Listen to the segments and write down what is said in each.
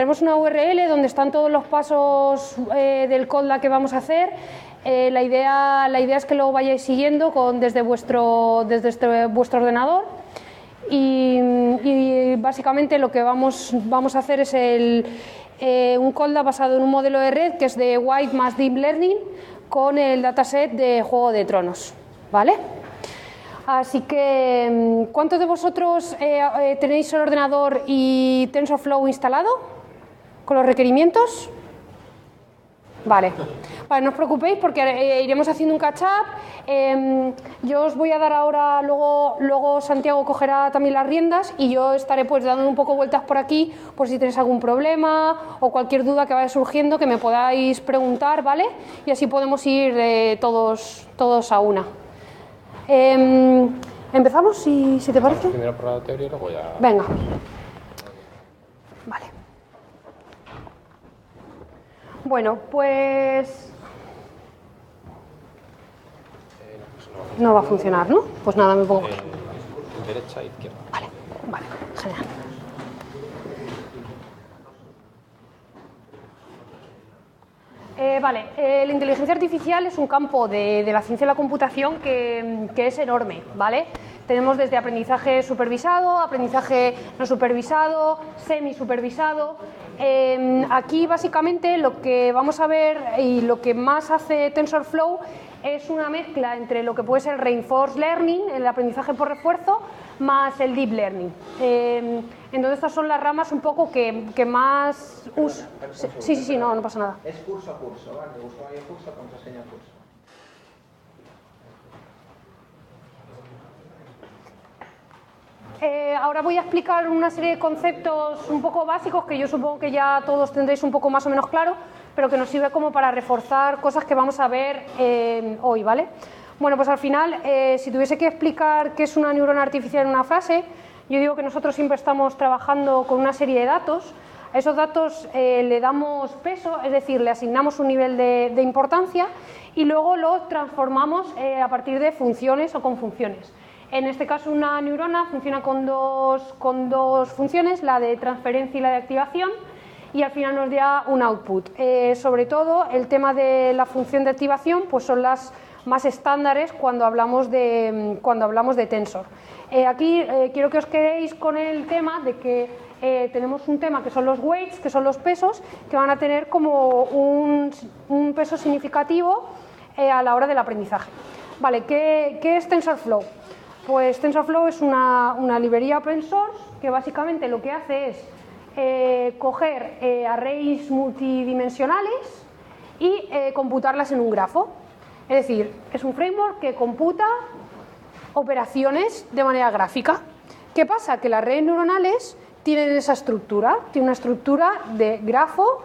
Tenemos una URL donde están todos los pasos del code que vamos a hacer. La idea es que lo vayáis siguiendo desde vuestro ordenador y básicamente lo que vamos a hacer es un code basado en un modelo de red que es de White más Deep Learning con el dataset de Juego de Tronos, ¿vale? Así que, ¿cuántos de vosotros tenéis el ordenador y TensorFlow instalado con los requerimientos? Vale, no os preocupéis porque iremos haciendo un catch-up. Yo os voy a dar ahora, luego Santiago cogerá también las riendas y yo estaré pues dando un poco vueltas por aquí por si tenéis algún problema o cualquier duda que vaya surgiendo que me podáis preguntar, ¿vale? Y así podemos ir todos a una. Empezamos, si te parece. Primero por la teoría y luego ya. Venga. Vale. Bueno, pues no va a funcionar, ¿no? Pues nada, me pongo. Derecha e izquierda. Vale, genial. La inteligencia artificial es un campo de la ciencia de la computación que es enorme, ¿vale? Tenemos desde aprendizaje supervisado, aprendizaje no supervisado, semi-supervisado. Aquí básicamente lo que vamos a ver y lo que más hace TensorFlow es una mezcla entre lo que puede ser el Reinforced Learning, el aprendizaje por refuerzo, más el Deep Learning. Entonces estas son las ramas un poco que más uso. Sí, no pasa nada. Es curso a curso, ¿vale? Usuario curso, contraseña curso. Ahora voy a explicar una serie de conceptos un poco básicos que yo supongo que ya todos tendréis un poco más o menos claro, pero que nos sirve como para reforzar cosas que vamos a ver hoy, ¿vale? Bueno, pues al final, si tuviese que explicar qué es una neurona artificial en una frase, yo digo que nosotros siempre estamos trabajando con una serie de datos. A esos datos le damos peso, es decir, le asignamos un nivel de importancia y luego lo transformamos a partir de funciones o con funciones. En este caso, una neurona funciona con dos funciones, la de transferencia y la de activación, y al final nos da un output. Sobre todo, el tema de la función de activación pues son las más estándares cuando hablamos de Tensor. Aquí quiero que os quedéis con el tema de que tenemos un tema que son los weights, que son los pesos, que van a tener como un peso significativo a la hora del aprendizaje. Vale, ¿qué es TensorFlow? Pues TensorFlow es una librería open source que básicamente lo que hace es coger arrays multidimensionales y computarlas en un grafo. Es decir, es un framework que computa operaciones de manera gráfica. ¿Qué pasa? Que las redes neuronales tienen esa estructura, tiene una estructura de grafo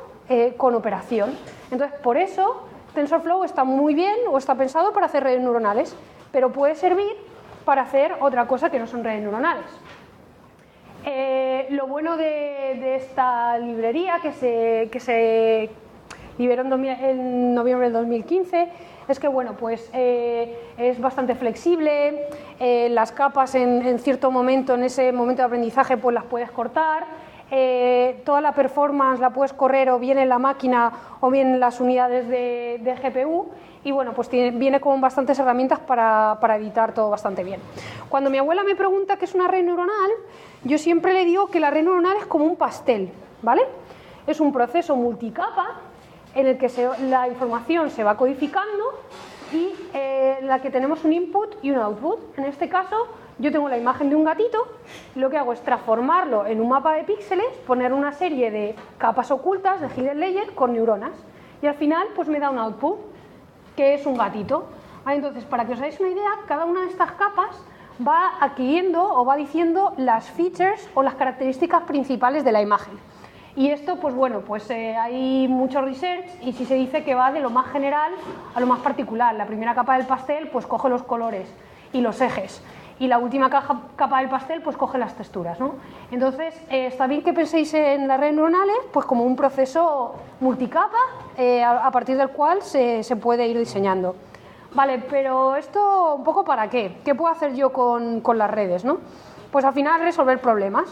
con operación. Entonces, por eso TensorFlow está muy bien o está pensado para hacer redes neuronales, pero puede servir para hacer otra cosa que no son redes neuronales. Lo bueno de esta librería que se liberó en noviembre del 2015 es que bueno, pues, es bastante flexible, las capas en cierto momento, en ese momento de aprendizaje, pues las puedes cortar, toda la performance la puedes correr o bien en la máquina o bien en las unidades de GPU. Y bueno, pues viene con bastantes herramientas para editar todo bastante bien. Cuando mi abuela me pregunta qué es una red neuronal, yo siempre le digo que la red neuronal es como un pastel, ¿vale? Es un proceso multicapa en el que la información se va codificando y en la que tenemos un input y un output. En este caso, yo tengo la imagen de un gatito, lo que hago es transformarlo en un mapa de píxeles, poner una serie de capas ocultas de hidden layer con neuronas y al final pues me da un output, que es un gatito. Entonces, para que os hagáis una idea, cada una de estas capas va adquiriendo o va diciendo las features o las características principales de la imagen. Y esto, pues bueno, pues hay mucho research y sí se dice que va de lo más general a lo más particular. La primera capa del pastel, pues coge los colores y los ejes. Y la última capa del pastel, pues coge las texturas, ¿no? Entonces, está bien que penséis en las redes neuronales pues como un proceso multicapa a partir del cual se puede ir diseñando. Vale, pero esto un poco ¿para qué? ¿Qué puedo hacer yo con las redes, no? Pues al final resolver problemas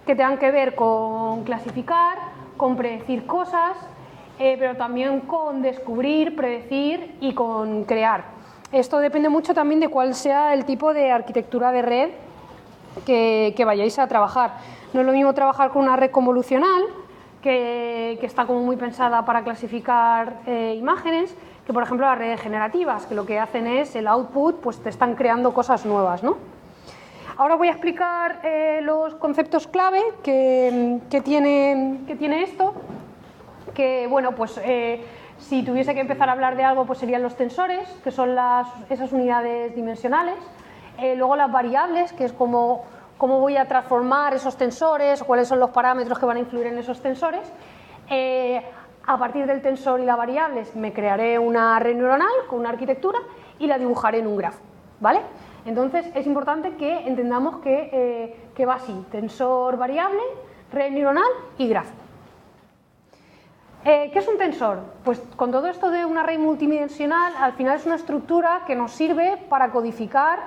que tengan que ver con clasificar, con predecir cosas, pero también con descubrir, predecir y con crear. Esto depende mucho también de cuál sea el tipo de arquitectura de red que vayáis a trabajar. No es lo mismo trabajar con una red convolucional, que está como muy pensada para clasificar imágenes, que por ejemplo las redes generativas, que lo que hacen es el output, pues te están creando cosas nuevas, ¿no? Ahora voy a explicar los conceptos clave que tiene esto, que bueno, pues si tuviese que empezar a hablar de algo, pues serían los tensores, que son esas unidades dimensionales, luego las variables, que es cómo voy a transformar esos tensores, cuáles son los parámetros que van a influir en esos tensores. A partir del tensor y las variables me crearé una red neuronal con una arquitectura y la dibujaré en un grafo, ¿vale? Entonces es importante que entendamos que va así: tensor, variable, red neuronal y grafo. ¿Qué es un tensor? Pues con todo esto de un array multidimensional, al final es una estructura que nos sirve para codificar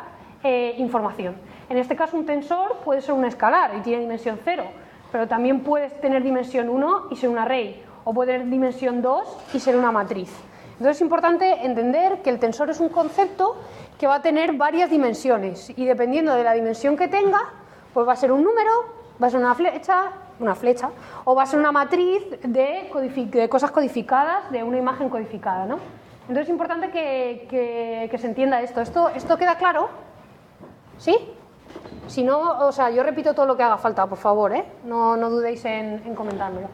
información. En este caso un tensor puede ser un escalar y tiene dimensión 0, pero también puede tener dimensión 1 y ser un array, o puede tener dimensión 2 y ser una matriz. Entonces es importante entender que el tensor es un concepto que va a tener varias dimensiones y dependiendo de la dimensión que tenga, pues va a ser un número, va a ser una flecha o va a ser una matriz de cosas codificadas, de una imagen codificada, ¿no? Entonces es importante que se entienda esto. ¿Esto queda claro? ¿Sí? Si no, o sea, yo repito todo lo que haga falta, por favor, ¿eh? No dudéis en comentármelo.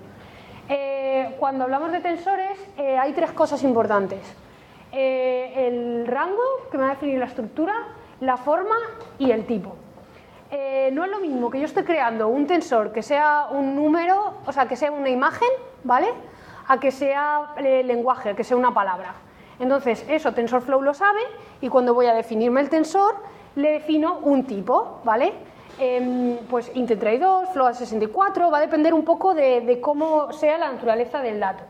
Cuando hablamos de tensores hay tres cosas importantes: el rango, que me va a definir la estructura, la forma y el tipo. No es lo mismo que yo esté creando un tensor que sea un número, o sea, que sea una imagen, ¿vale?, a que sea lenguaje, que sea una palabra. Entonces eso TensorFlow lo sabe y cuando voy a definirme el tensor le defino un tipo, ¿vale? Pues int32, float 64, va a depender un poco de cómo sea la naturaleza del dato.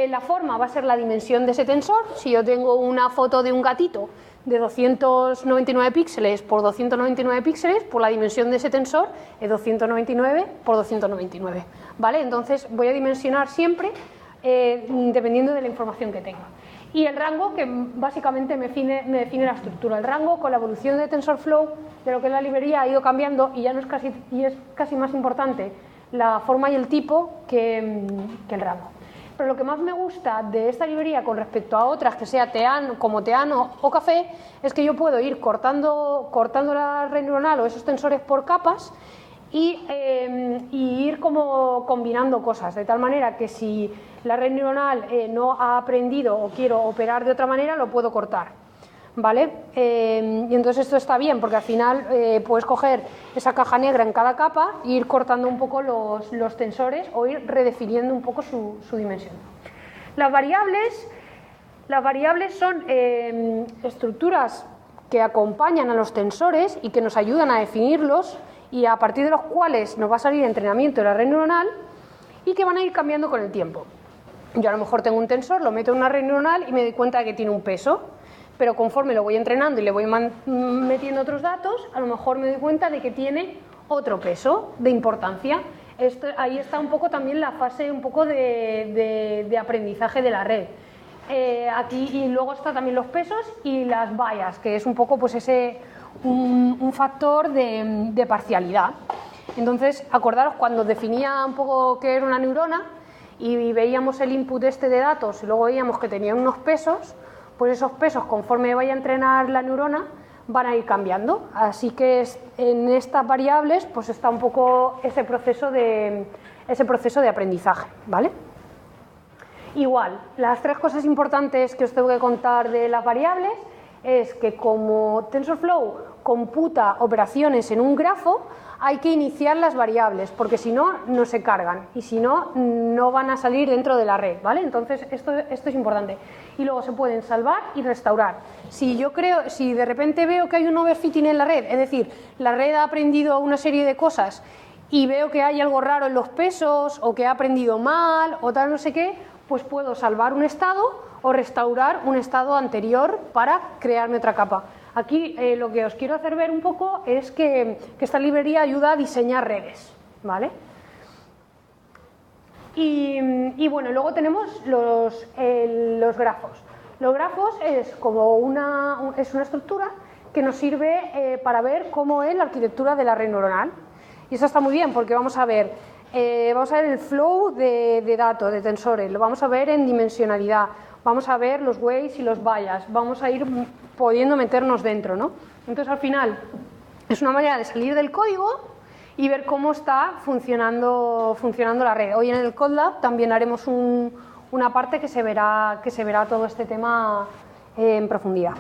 La forma va a ser la dimensión de ese tensor. Si yo tengo una foto de un gatito de 299 píxeles por 299 píxeles, pues la dimensión de ese tensor es 299 por 299, ¿vale? Entonces voy a dimensionar siempre dependiendo de la información que tenga. Y el rango, que básicamente me define la estructura. El rango, con la evolución de TensorFlow, de lo que es la librería, ha ido cambiando y ya no es casi más importante la forma y el tipo que el rango. Pero lo que más me gusta de esta librería con respecto a otras, que sea como Teano o Café, es que yo puedo ir cortando la red neuronal o esos tensores por capas y ir como combinando cosas, de tal manera que si la red neuronal no ha aprendido o quiero operar de otra manera, lo puedo cortar, ¿vale? Y entonces esto está bien porque al final puedes coger esa caja negra en cada capa e ir cortando un poco los tensores o ir redefiniendo un poco su dimensión. Las variables son estructuras que acompañan a los tensores y que nos ayudan a definirlos y a partir de los cuales nos va a salir entrenamiento de la red neuronal y que van a ir cambiando con el tiempo. Yo a lo mejor tengo un tensor, lo meto en una red neuronal y me doy cuenta de que tiene un peso, pero conforme lo voy entrenando y le voy metiendo otros datos, a lo mejor me doy cuenta de que tiene otro peso de importancia. Ahí está un poco también la fase un poco de aprendizaje de la red. Aquí y luego está también los pesos y las bias, que es un poco pues un factor de parcialidad. Entonces, acordaros cuando definía un poco qué era una neurona y veíamos el input de datos y luego veíamos que tenían unos pesos, pues esos pesos, conforme vaya a entrenar la neurona, van a ir cambiando. Así que en estas variables pues está un poco ese proceso de aprendizaje, ¿vale? Igual, las tres cosas importantes que os tengo que contar de las variables es que como TensorFlow computa operaciones en un grafo, hay que iniciar las variables, porque si no, no se cargan y si no, no van a salir dentro de la red, ¿vale? Entonces, esto es importante. Y luego se pueden salvar y restaurar. Si de repente veo que hay un overfitting en la red, es decir, la red ha aprendido una serie de cosas y veo que hay algo raro en los pesos o que ha aprendido mal o tal no sé qué, pues puedo salvar un estado o restaurar un estado anterior para crearme otra capa. Aquí lo que os quiero hacer ver un poco es que esta librería ayuda a diseñar redes, ¿vale? Y bueno, luego tenemos los grafos. Los grafos es como una estructura que nos sirve para ver cómo es la arquitectura de la red neuronal. Y eso está muy bien porque vamos a ver el flow de datos, de tensores, lo vamos a ver en dimensionalidad, vamos a ver los weights y los bias, vamos a ir pudiendo meternos dentro, ¿no? Entonces, al final, es una manera de salir del código y ver cómo está funcionando la red. Hoy en el CodeLab también haremos una parte que se verá todo este tema en profundidad.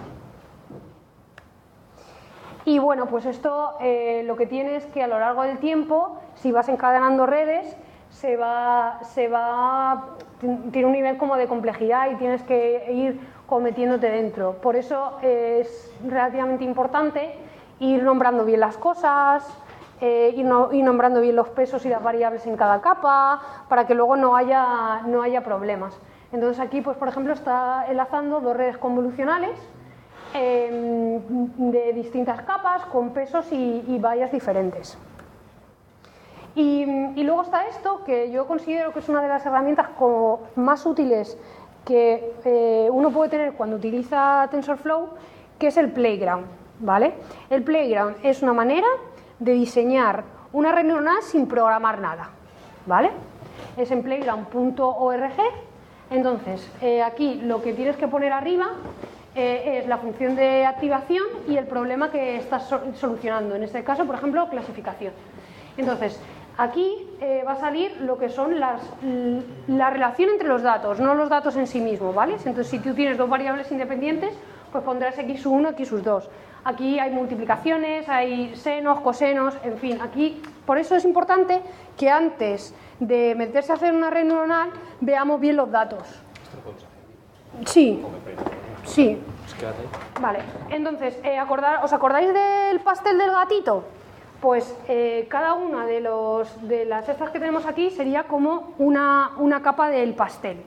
Y bueno, pues esto lo que tiene es que a lo largo del tiempo, si vas encadenando redes, tiene un nivel como de complejidad y tienes que ir como metiéndote dentro. Por eso es relativamente importante ir nombrando bien las cosas, ir nombrando bien los pesos y las variables en cada capa, para que luego no haya problemas. Entonces aquí, pues por ejemplo, está enlazando dos redes convolucionales de distintas capas con pesos y vallas diferentes. Y luego está esto, que yo considero que es una de las herramientas como más útiles que uno puede tener cuando utiliza TensorFlow, que es el Playground, ¿vale? El Playground es una manera de diseñar una red neuronal sin programar nada, ¿vale? Es en playground.org. Entonces, aquí lo que tienes que poner arriba es la función de activación y el problema que estás solucionando. En este caso, por ejemplo, clasificación. Entonces, aquí va a salir lo que son la relación entre los datos, no los datos en sí mismos, ¿vale? Entonces, si tú tienes dos variables independientes, pues pondrás x1, x2. Aquí hay multiplicaciones, hay senos, cosenos, en fin. Aquí, por eso es importante que antes de meterse a hacer una red neuronal veamos bien los datos. ¿Esto lo podemos hacer? Sí. Sí. Pues quédate ahí. Vale. Entonces, ¿os acordáis del pastel del gatito? Pues cada una de las cestas que tenemos aquí sería como una capa del pastel,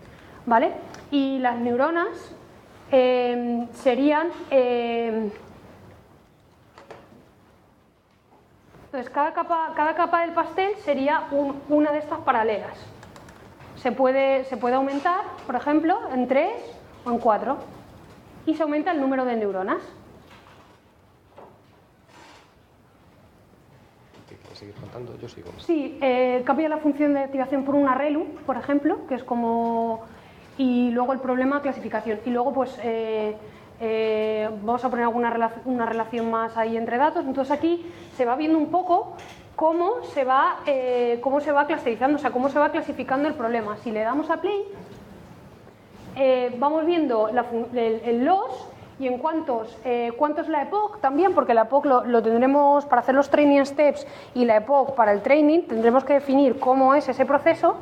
¿vale? Y las neuronas serían... entonces, cada capa del pastel sería una de estas paralelas. Se puede aumentar, por ejemplo, en 3 o en 4. Y se aumenta el número de neuronas. ¿Quieres seguir contando? Yo sigo. Sí, cambia la función de activación por una ReLU, por ejemplo, que es como... Y luego el problema de clasificación. Y luego, pues, vamos a poner una relación más ahí entre datos. Entonces aquí se va viendo un poco cómo se va clusterizando, o sea, cómo se va clasificando el problema. Si le damos a play, vamos viendo el loss y en cuánto es la epoch también, porque la epoch lo tendremos para hacer los training steps y la epoch para el training, tendremos que definir cómo es ese proceso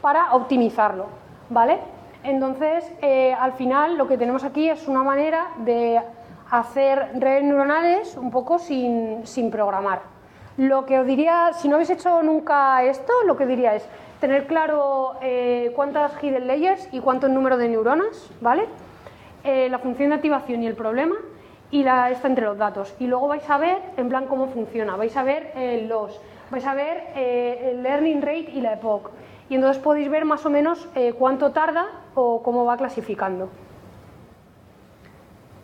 para optimizarlo, ¿vale? Entonces, al final lo que tenemos aquí es una manera de hacer redes neuronales un poco sin programar. Lo que os diría, si no habéis hecho nunca esto, lo que diría es tener claro cuántas hidden layers y cuánto número de neuronas, ¿vale? La función de activación y el problema y esta entre los datos. Y luego vais a ver en plan cómo funciona, vais a ver el loss, vais a ver el learning rate y la epoch. Y entonces podéis ver más o menos cuánto tarda o cómo va clasificando.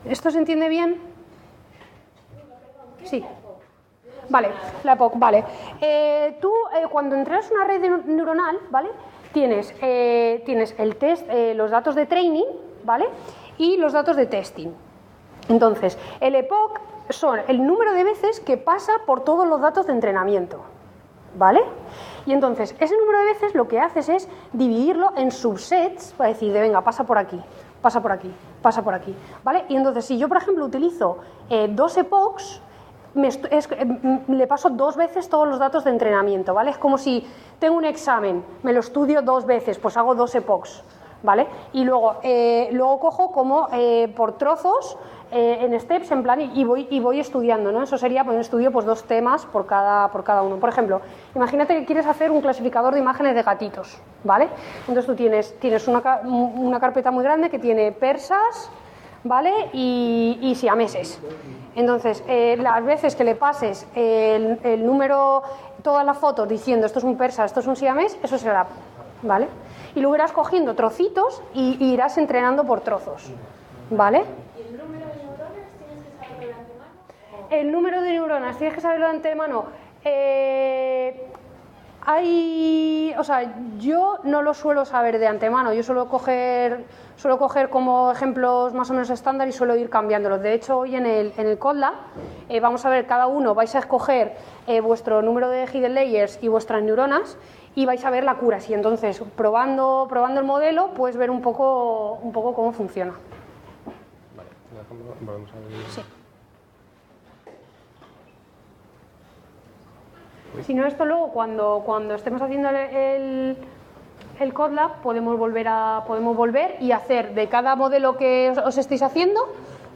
¿Esto se entiende bien? Sí. Vale, la epoch, vale. Tú cuando entrenas una red neuronal, ¿vale? Tienes el test, los datos de training, ¿vale? Y los datos de testing. Entonces, el epoch son el número de veces que pasa por todos los datos de entrenamiento, ¿vale? Y entonces, ese número de veces lo que haces es dividirlo en subsets para decir, venga, pasa por aquí, pasa por aquí, pasa por aquí, ¿vale? Y entonces, si yo, por ejemplo, utilizo 2 epochs, le paso 2 veces todos los datos de entrenamiento, ¿vale? Es como si tengo un examen, me lo estudio 2 veces, pues hago 2 epochs, ¿vale? Y luego cojo como por trozos en steps, en plan, y voy estudiando, ¿no? Eso sería, pues, un estudio, pues 2 temas por cada uno. Por ejemplo, imagínate que quieres hacer un clasificador de imágenes de gatitos, ¿vale? Entonces tú tienes una carpeta muy grande que tiene persas, ¿vale? Y siameses. Entonces, las veces que le pases el número, todas las fotos diciendo esto es un persa, esto es un siamés, eso será ¿vale? Y luego irás cogiendo trocitos y irás entrenando por trozos, ¿vale? ¿Y el número de neuronas tienes que saberlo de antemano? El número de neuronas, tienes que saberlo de antemano. O sea, yo no lo suelo saber de antemano, yo suelo coger como ejemplos más o menos estándar y suelo ir cambiándolos. De hecho, hoy en el CodeLab vamos a ver, cada uno vais a escoger vuestro número de hidden layers y vuestras neuronas y vais a ver la accuracy. Entonces, probando el modelo, puedes ver un poco cómo funciona. Vale, volvemos a ver. Sí. Si no, esto luego cuando estemos haciendo el CodeLab podemos volver y hacer de cada modelo que os estéis haciendo,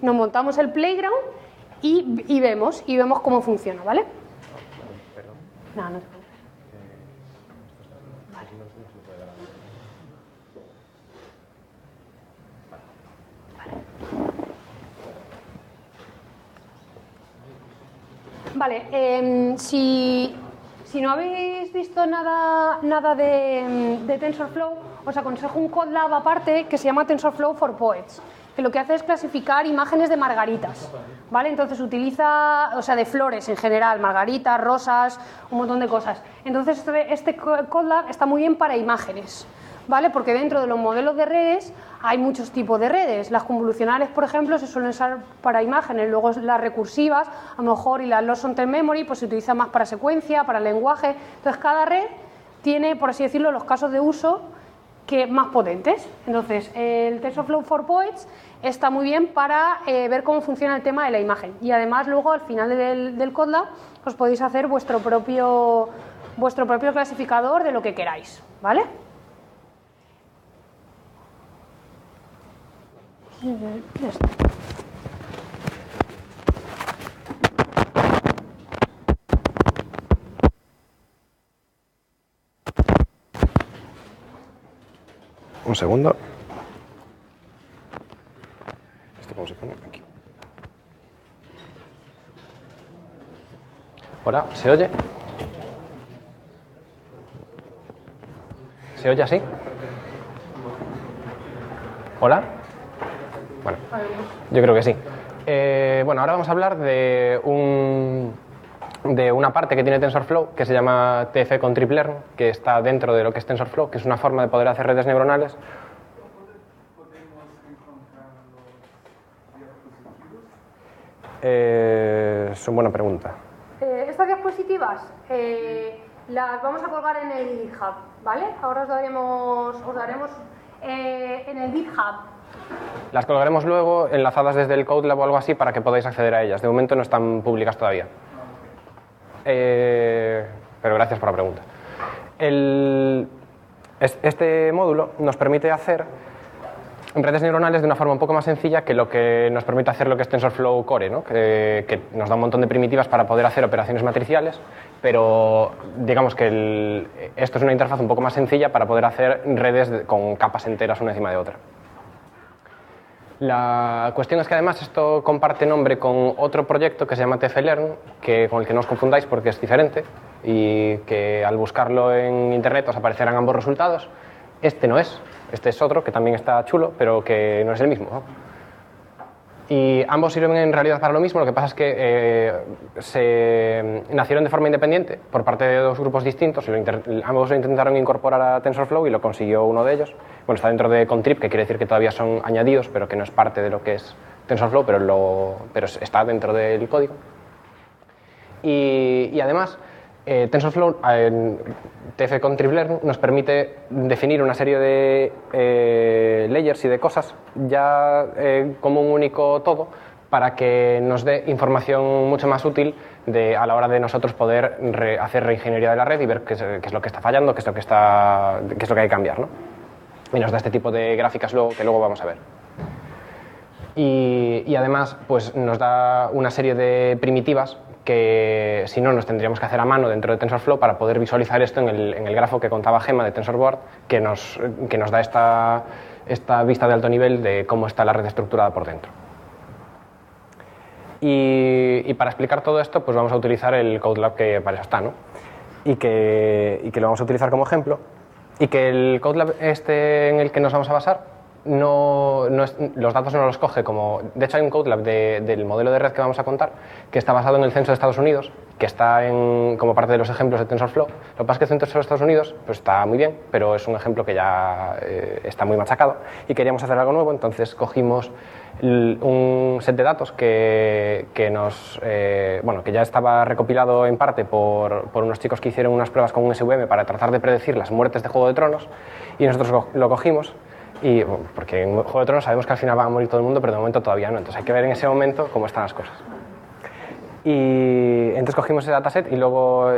nos montamos el playground y vemos cómo funciona, ¿vale? Perdón. No, no te preocupes. Vale, si no habéis visto nada de TensorFlow, os aconsejo un CodeLab aparte que se llama TensorFlow for Poets, que lo que hace es clasificar imágenes de margaritas, ¿vale? Entonces utiliza, o sea, de flores en general, margaritas, rosas, un montón de cosas. Entonces este CodeLab está muy bien para imágenes, ¿vale? Porque dentro de los modelos de redes hay muchos tipos de redes. Las convolucionales, por ejemplo, se suelen usar para imágenes, luego las recursivas, a lo mejor, y las loss content memory, pues se utilizan más para secuencia, para lenguaje. Entonces, cada red tiene, por así decirlo, los casos de uso más potentes. Entonces, el TensorFlow for Poets está muy bien para ver cómo funciona el tema de la imagen. Y además, luego, al final del CodeLab, os podéis hacer vuestro propio clasificador de lo que queráis, ¿vale? Ya está. Un segundo. ¿Esto cómo se pone? Aquí. Hola, ¿se oye? ¿Se oye así? ¿Hola? Bueno, yo creo que sí. Bueno, ahora vamos a hablar de una parte que tiene TensorFlow que se llama TF con Trip Learn, que está dentro de lo que es TensorFlow, que es una forma de poder hacer redes neuronales. Es una buena pregunta. Estas diapositivas las vamos a colgar en el GitHub, ¿vale? Ahora os daremos en el GitHub. Las colgaremos luego enlazadas desde el CodeLab o algo así para que podáis acceder a ellas. De momento no están públicas todavía. Pero gracias por la pregunta. Este módulo nos permite hacer redes neuronales de una forma un poco más sencilla que lo que nos permite hacer lo que es TensorFlow Core, ¿no? que nos da un montón de primitivas para poder hacer operaciones matriciales, pero digamos que esto es una interfaz un poco más sencilla para poder hacer redes con capas enteras una encima de otra. La cuestión es que además esto comparte nombre con otro proyecto que se llama TF-Learn, con el que no os confundáis porque es diferente y que al buscarlo en internet os aparecerán ambos resultados. Este no es, este es otro que también está chulo, pero que no es el mismo, ¿no? Y ambos sirven en realidad para lo mismo, lo que pasa es que se nacieron de forma independiente por parte de dos grupos distintos, ambos lo intentaron incorporar a TensorFlow y lo consiguió uno de ellos. Bueno, está dentro de Contrib, que quiere decir que todavía son añadidos, pero que no es parte de lo que es TensorFlow, pero está dentro del código. Y además, TensorFlow, TF Contrib Learn, nos permite definir una serie de layers y de cosas ya como un único todo para que nos dé información mucho más útil a la hora de nosotros poder hacer reingeniería de la red y ver qué es lo que está fallando, qué es lo que hay que cambiar, ¿no? Y nos da este tipo de gráficas que luego vamos a ver. Y además pues nos da una serie de primitivas que si no nos tendríamos que hacer a mano dentro de TensorFlow para poder visualizar esto en el grafo que contaba Gemma de TensorBoard, que nos da esta vista de alto nivel de cómo está la red estructurada por dentro. Y para explicar todo esto pues vamos a utilizar el CodeLab que para eso está, ¿no? Y que lo vamos a utilizar como ejemplo. Y que el CodeLab en el que nos vamos a basar, los datos no los coge como... De hecho, hay un CodeLab del modelo de red que vamos a contar que está basado en el censo de Estados Unidos, que está como parte de los ejemplos de TensorFlow. Lo que pasa es que el censo de Estados Unidos pues, está muy bien, pero es un ejemplo que ya está muy machacado y queríamos hacer algo nuevo, entonces cogimos un set de datos que ya estaba recopilado en parte por unos chicos que hicieron unas pruebas con un SVM para tratar de predecir las muertes de Juego de Tronos, y nosotros lo cogimos. Y, porque en Juego de Tronos sabemos que al final va a morir todo el mundo, pero de momento todavía no. Entonces hay que ver en ese momento cómo están las cosas. Y entonces cogimos ese dataset y luego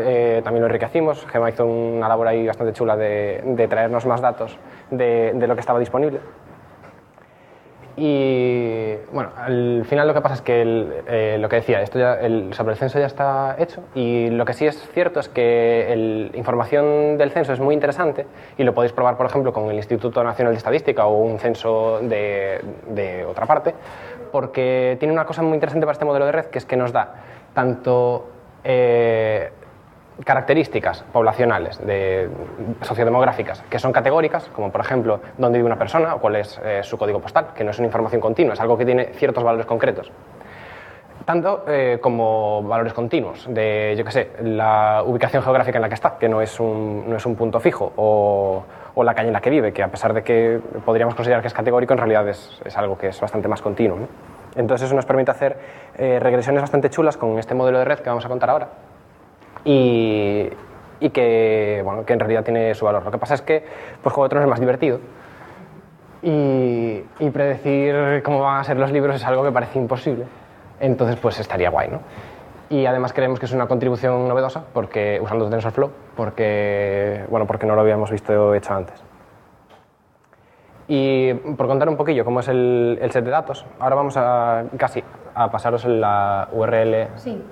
también lo enriquecimos. Gemma hizo una labor ahí bastante chula de traernos más datos de lo que estaba disponible. Y bueno, al final lo que pasa es que lo que decía, esto ya, sobre el censo ya está hecho, y lo que sí es cierto es que la información del censo es muy interesante y lo podéis probar, por ejemplo, con el Instituto Nacional de Estadística o un censo de otra parte, porque tiene una cosa muy interesante para este modelo de red, que es que nos da tanto características poblacionales, sociodemográficas, que son categóricas, como por ejemplo dónde vive una persona o cuál es su código postal, que no es una información continua, es algo que tiene ciertos valores concretos. Tanto como valores continuos, de, yo qué sé, la ubicación geográfica en la que está, que no es un punto fijo, o la calle en la que vive, que a pesar de que podríamos considerar que es categórico, en realidad es algo que es bastante más continuo, ¿no? Entonces eso nos permite hacer regresiones bastante chulas con este modelo de red que vamos a contar ahora. Y que en realidad tiene su valor. Lo que pasa es que pues, Juego de Tronos es más divertido y predecir cómo van a ser los libros es algo que parece imposible. Entonces pues estaría guay, ¿no? Y además creemos que es una contribución novedosa usando TensorFlow, porque no lo habíamos visto hecho antes. Y por contar un poquillo cómo es el set de datos, ahora vamos a pasaros la URL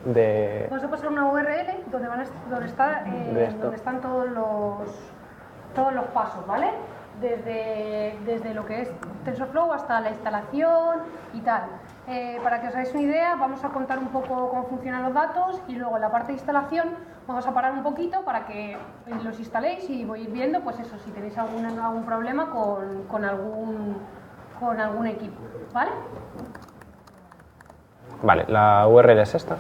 de... Vamos a pasar una URL donde están todos los pasos, ¿vale? Desde lo que es TensorFlow hasta la instalación y tal. Para que os hagáis una idea, vamos a contar un poco cómo funcionan los datos y luego en la parte de instalación vamos a parar un poquito para que los instaléis y voy a ir viendo, pues eso, si tenéis algún problema con algún equipo, ¿vale? Vale, la URL es esta.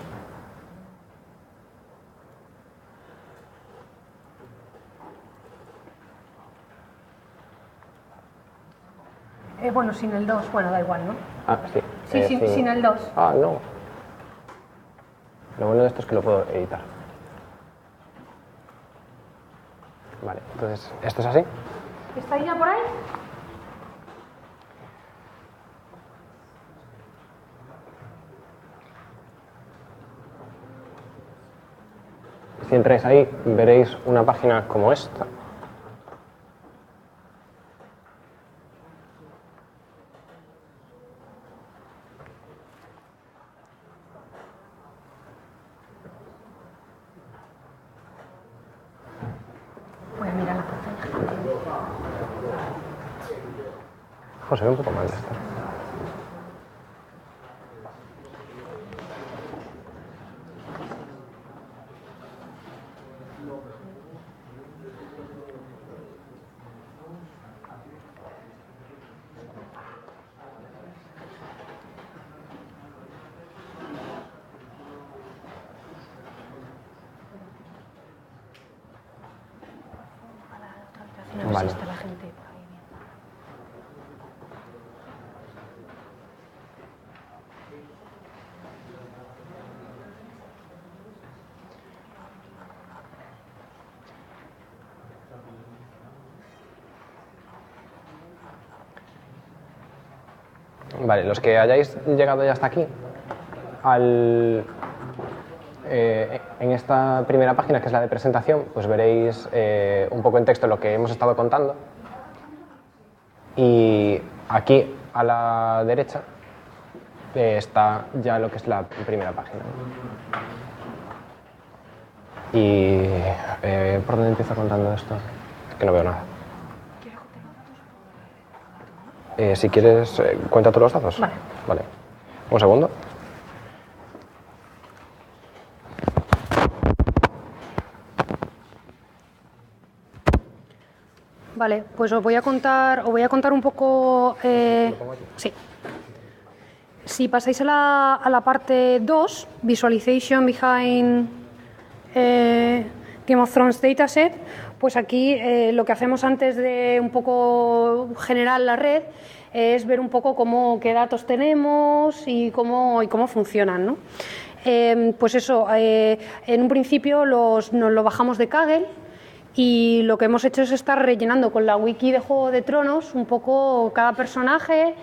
Sin el 2, da igual, ¿no? Ah, sí. Sí, sin el 2. Ah, no. Lo bueno de esto es que lo puedo editar. Vale, entonces, ¿esto es así? ¿Está ya por ahí? Si entráis ahí, veréis una página como esta. Voy a mirar la pantalla. Se ve un poco mal esto. Vale. Está la gente por ahí viendo. Vale, los que hayáis llegado ya hasta aquí, en esta primera página, que es la de presentación, pues veréis un poco en texto lo que hemos estado contando. Y aquí a la derecha está ya lo que es la primera página. Y ¿por dónde empiezo contando esto? Es que no veo nada. Si quieres, cuenta todos los datos. Vale. Un segundo. Vale, pues os voy a contar un poco... sí. Si pasáis a la parte 2, Visualization Behind Game of Thrones Dataset, pues aquí lo que hacemos antes de un poco generar la red es ver un poco qué datos tenemos y cómo funcionan, ¿no? Pues eso, en un principio nos lo bajamos de Kaggle y lo que hemos hecho es estar rellenando con la wiki de Juego de Tronos un poco cada personaje,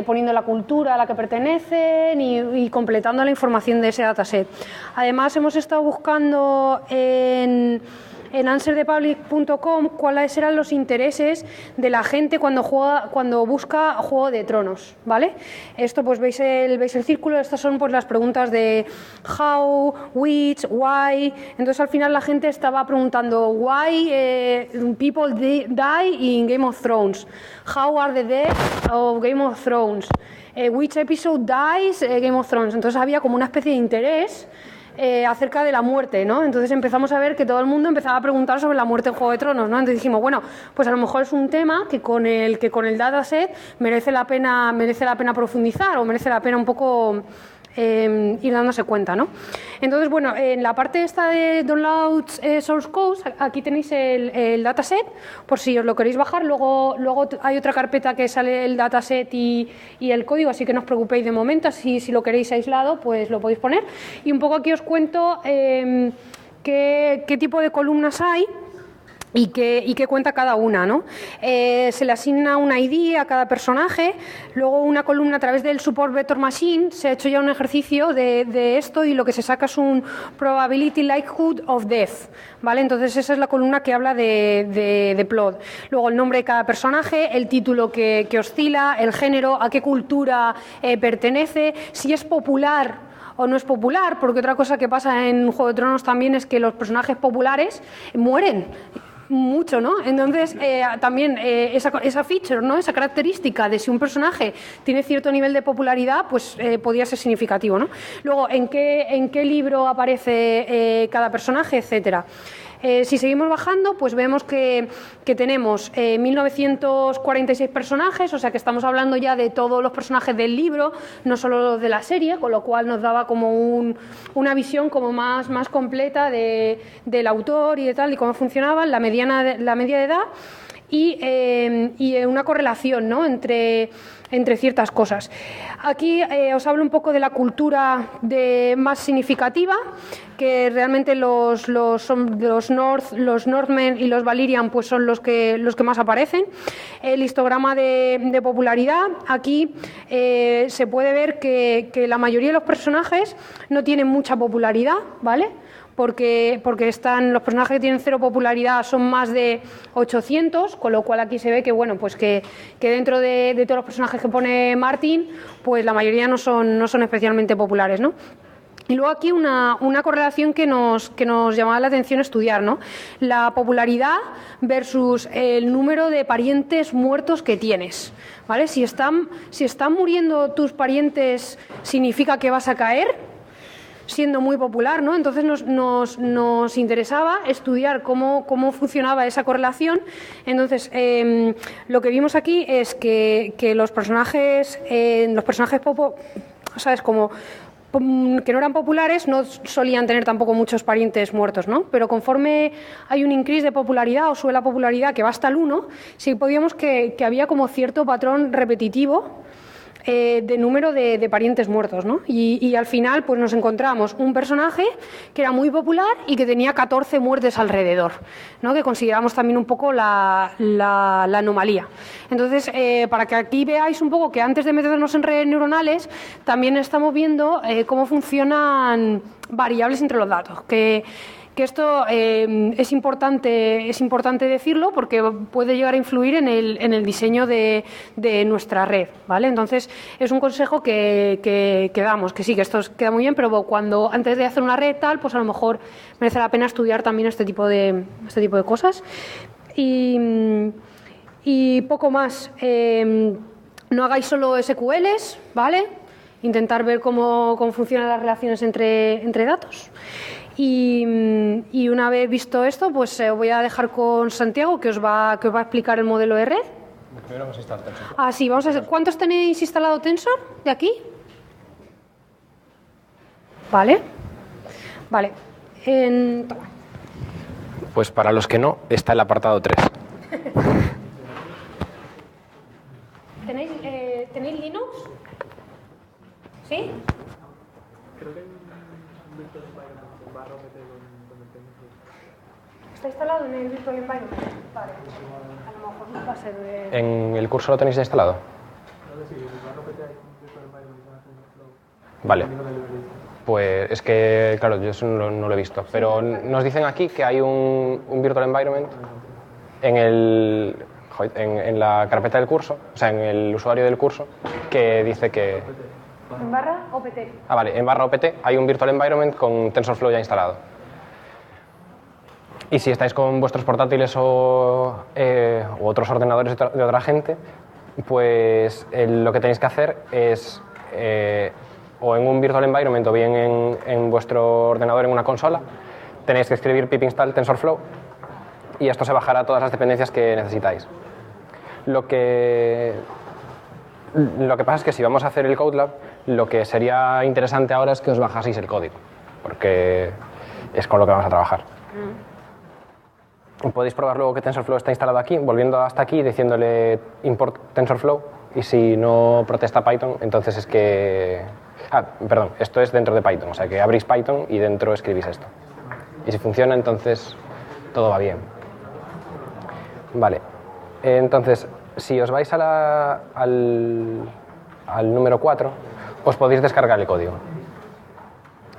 poniendo la cultura a la que pertenecen y completando la información de ese dataset. Además, hemos estado buscando en answerthepublic.com cuáles eran los intereses de la gente cuando busca Juego de Tronos, ¿vale? Esto pues veis el círculo, estas son pues las preguntas de how, which, why. Entonces al final la gente estaba preguntando why people die in Game of Thrones, how are the deaths of Game of Thrones, which episode dies Game of Thrones. Entonces había como una especie de interés acerca de la muerte, ¿no? Entonces empezamos a ver que todo el mundo empezaba a preguntar sobre la muerte en Juego de Tronos, ¿no? Entonces dijimos, bueno, pues a lo mejor es un tema que con el dataset merece la pena profundizar o merece la pena un poco ir dándose cuenta, ¿no? Entonces, bueno, en la parte esta de Downloads Source Codes, aquí tenéis el dataset, por si os lo queréis bajar. Luego hay otra carpeta que sale el dataset y el código, así que no os preocupéis de momento, si lo queréis aislado, pues lo podéis poner. Y un poco aquí os cuento qué tipo de columnas hay y qué cuenta cada una, ¿no? Se le asigna un ID a cada personaje, luego una columna a través del Support Vector Machine. Se ha hecho ya un ejercicio de esto y lo que se saca es un Probability Likelihood of Death, ¿vale? Entonces esa es la columna que habla de plot. Luego el nombre de cada personaje, el título que oscila, el género, a qué cultura pertenece, si es popular o no es popular, porque otra cosa que pasa en Juego de Tronos también es que los personajes populares mueren mucho, ¿no? Entonces también esa feature, ¿no? Esa característica de si un personaje tiene cierto nivel de popularidad, pues podría ser significativo, ¿no? Luego, en qué libro aparece cada personaje, etcétera. Si seguimos bajando, pues vemos que tenemos 1946 personajes, o sea que estamos hablando ya de todos los personajes del libro, no solo los de la serie, con lo cual nos daba como una visión como más completa del autor y de tal, y cómo funcionaban, la media de edad y una correlación, ¿no? entre ciertas cosas. Aquí os hablo un poco de la cultura más significativa, que realmente los Northmen y los Valyrian pues son los que más aparecen. El histograma de popularidad, aquí se puede ver que la mayoría de los personajes no tienen mucha popularidad, ¿vale? Porque los personajes que tienen cero popularidad son más de 800, con lo cual aquí se ve que, bueno, pues que dentro de todos los personajes que pone Martin, pues la mayoría no son especialmente populares, ¿no? Y luego aquí una correlación que nos llamaba la atención estudiar, ¿no? La popularidad versus el número de parientes muertos que tienes, ¿vale? Si están muriendo tus parientes, significa que vas a caer, siendo muy popular, ¿no? Entonces nos interesaba estudiar cómo funcionaba esa correlación. Entonces lo que vimos aquí es que los personajes ¿sabes? Como que no eran populares, no solían tener tampoco muchos parientes muertos, ¿no? Pero conforme hay un increase de popularidad o sube la popularidad que va hasta el 1, sí podíamos que había como cierto patrón repetitivo de número de parientes muertos, ¿no? Y al final pues nos encontramos un personaje que era muy popular y que tenía 14 muertes alrededor, ¿no? Que consideramos también un poco la anomalía. Entonces, para que aquí veáis un poco que antes de meternos en redes neuronales, también estamos viendo cómo funcionan variables entre los datos, que esto es importante decirlo porque puede llegar a influir en el diseño de nuestra red, ¿vale? Entonces es un consejo que damos, que sí, que esto queda muy bien, pero antes de hacer una red tal, pues a lo mejor merece la pena estudiar también este tipo de cosas. Y poco más. No hagáis solo SQLs, ¿vale? intentar ver cómo funcionan las relaciones entre datos. Y una vez visto esto, pues os voy a dejar con Santiago, que os va a explicar el modelo de red. Primero vamos a instalar Tensor. Ah, sí, vamos a hacer. ¿Cuántos tenéis instalado Tensor de aquí? Vale. Vale. Toma. Pues para los que no, está el apartado 3. ¿Tenéis Linux? ¿Sí? ¿Está instalado en el Virtual Environment? Vale. A lo mejor no va a ser de... ¿En el curso lo tenéis ya instalado? Vale. Pues es que, claro, yo eso no lo he visto. Pero nos dicen aquí que hay un Virtual Environment en la carpeta del curso, o sea, en el usuario del curso, que dice que... ¿En barra OPT? Ah, vale, en barra OPT hay un Virtual Environment con TensorFlow ya instalado. Y si estáis con vuestros portátiles u otros ordenadores de otra gente, pues lo que tenéis que hacer es, o en un Virtual Environment o bien en vuestro ordenador en una consola, tenéis que escribir pip install TensorFlow y esto se bajará todas las dependencias que necesitáis. Lo que pasa es que si vamos a hacer el CodeLab, lo que sería interesante ahora es que os bajaseis el código, porque es con lo que vamos a trabajar. Podéis probar luego que TensorFlow está instalado aquí, volviendo hasta aquí, diciéndole import TensorFlow, y si no protesta Python, entonces es que... Ah, perdón, esto es dentro de Python, o sea que abrís Python y dentro escribís esto. Y si funciona, entonces todo va bien. Vale, entonces, si os vais al número 4, os podéis descargar el código.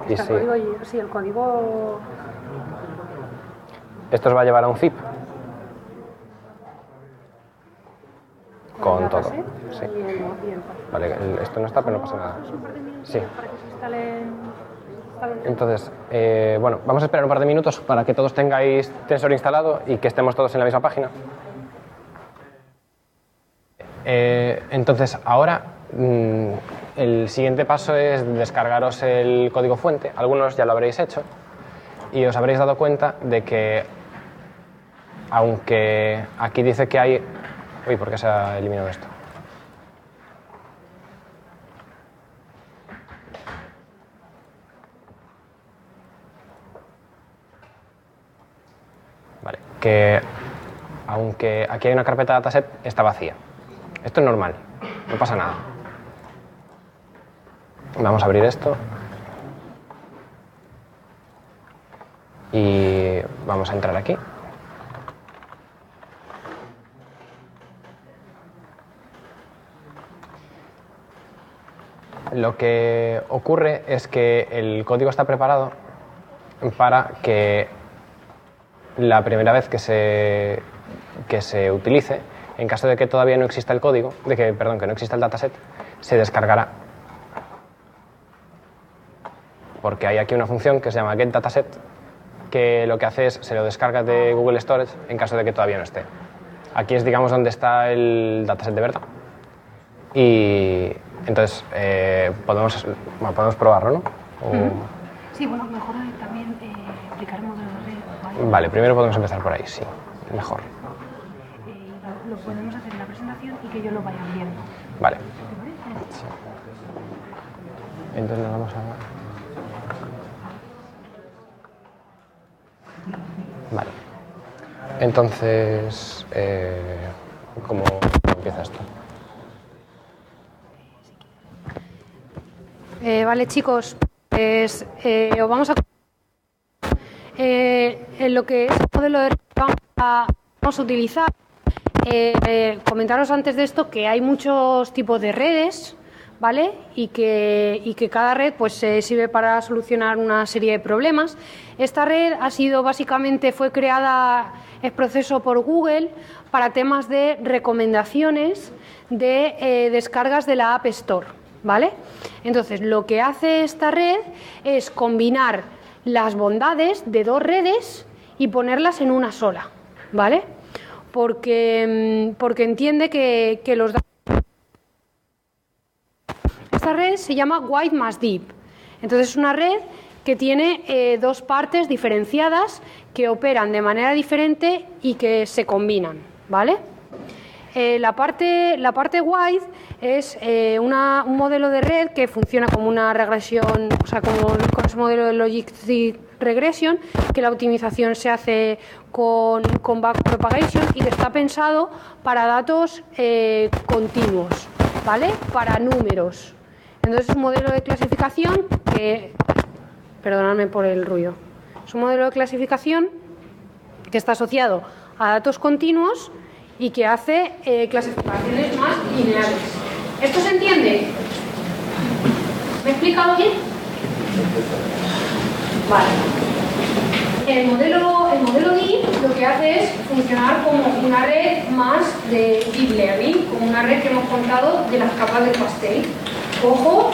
Y sí. Sí, el código... Esto os va a llevar a un zip. Con todo. Sí. Vale, esto no está, pero no pasa nada. Sí. Entonces, bueno, vamos a esperar un par de minutos para que todos tengáis Tensor instalado y que estemos todos en la misma página. Entonces, ahora el siguiente paso es descargaros el código fuente. Algunos ya lo habréis hecho y os habréis dado cuenta de que, aunque aquí dice que hay... Uy, ¿por qué se ha eliminado esto? Vale, que aunque aquí hay una carpeta dataset, está vacía. Esto es normal, no pasa nada. Vamos a abrir esto. Y vamos a entrar aquí. Lo que ocurre es que el código está preparado para que la primera vez que se utilice, en caso de que todavía no exista el código, que no exista el dataset, se descargará. Porque hay aquí una función que se llama getDataset, que lo que hace es se lo descarga de Google Storage en caso de que todavía no esté. Aquí es, digamos, donde está el dataset de verdad. Y entonces podemos probarlo, ¿no? Sí, bueno, mejor también aplicar el modelo de red. Vale, primero podemos empezar por ahí, sí, mejor. Lo podemos hacer en la presentación y que yo lo vaya viendo. Vale. ¿Te parece? Sí. Entonces lo vamos a... Vale. Entonces, ¿cómo empieza esto? Vale, chicos, pues os vamos a... en lo que es el modelo de red vamos a utilizar, comentaros antes de esto que hay muchos tipos de redes, ¿vale? Y que cada red pues sirve para solucionar una serie de problemas. Esta red fue creada, es proceso por Google para temas de recomendaciones de descargas de la App Store, ¿vale? Entonces, lo que hace esta red es combinar las bondades de dos redes y ponerlas en una sola, ¿vale? Porque entiende que los datos... Esta esta red se llama wide más deep. Entonces es una red que tiene dos partes diferenciadas que operan de manera diferente y que se combinan, ¿vale? La parte wide es un modelo de red que funciona como una regresión, o sea, como con ese modelo de logistic regression, que la optimización se hace con backpropagation y que está pensado para datos continuos, ¿vale? Para números. Entonces es un modelo de clasificación que, perdonadme por el ruido, es un modelo de clasificación que está asociado a datos continuos y que hace clasificaciones más lineales. ¿Esto se entiende? ¿Me he explicado bien? Vale. El modelo DEEP lo que hace es funcionar como una red más de Deep Learning, como una red que hemos contado de las capas del pastel. Ojo,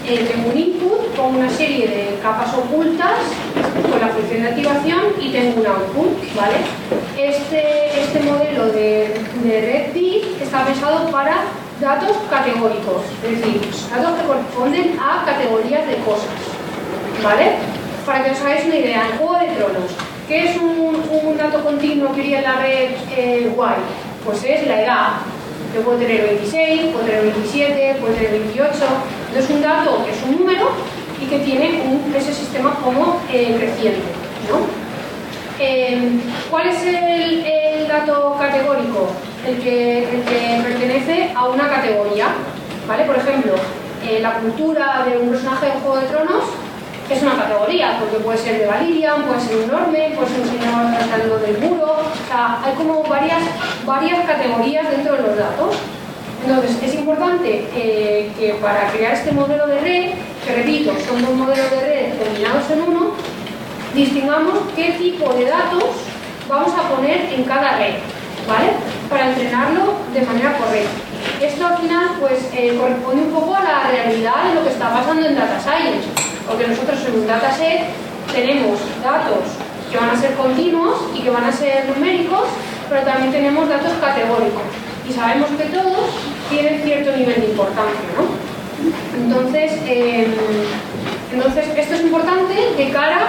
tengo un input con una serie de capas ocultas con la función de activación y tengo un output, ¿vale? Este modelo de red DEEP está pensado para datos categóricos, es decir, datos que corresponden a categorías de cosas, ¿vale? Para que os hagáis una idea, en Juego de Tronos, ¿qué es un dato continuo que iría en la red wide? Pues es la edad. Yo puedo tener 26, puedo tener 27, puedo tener 28. Entonces un dato que es un número y que tiene ese sistema como creciente, ¿no? ¿Cuál es el dato categórico? El que pertenece a una categoría, ¿vale? Por ejemplo, la cultura de un personaje de Juego de Tronos es una categoría, porque puede ser de Valyrian, puede ser un orme, puede ser un señor saltando del muro, o sea, hay como varias categorías dentro de los datos. Entonces, es importante que para crear este modelo de red, que repito, son dos modelos de red combinados en uno, distingamos qué tipo de datos vamos a poner en cada red, ¿vale? Para entrenarlo de manera correcta. Esto al final pues, corresponde un poco a la realidad de lo que está pasando en Data Science, porque nosotros en un dataset tenemos datos que van a ser continuos y que van a ser numéricos, pero también tenemos datos categóricos y sabemos que todos tienen cierto nivel de importancia, ¿no? Entonces esto es importante de cara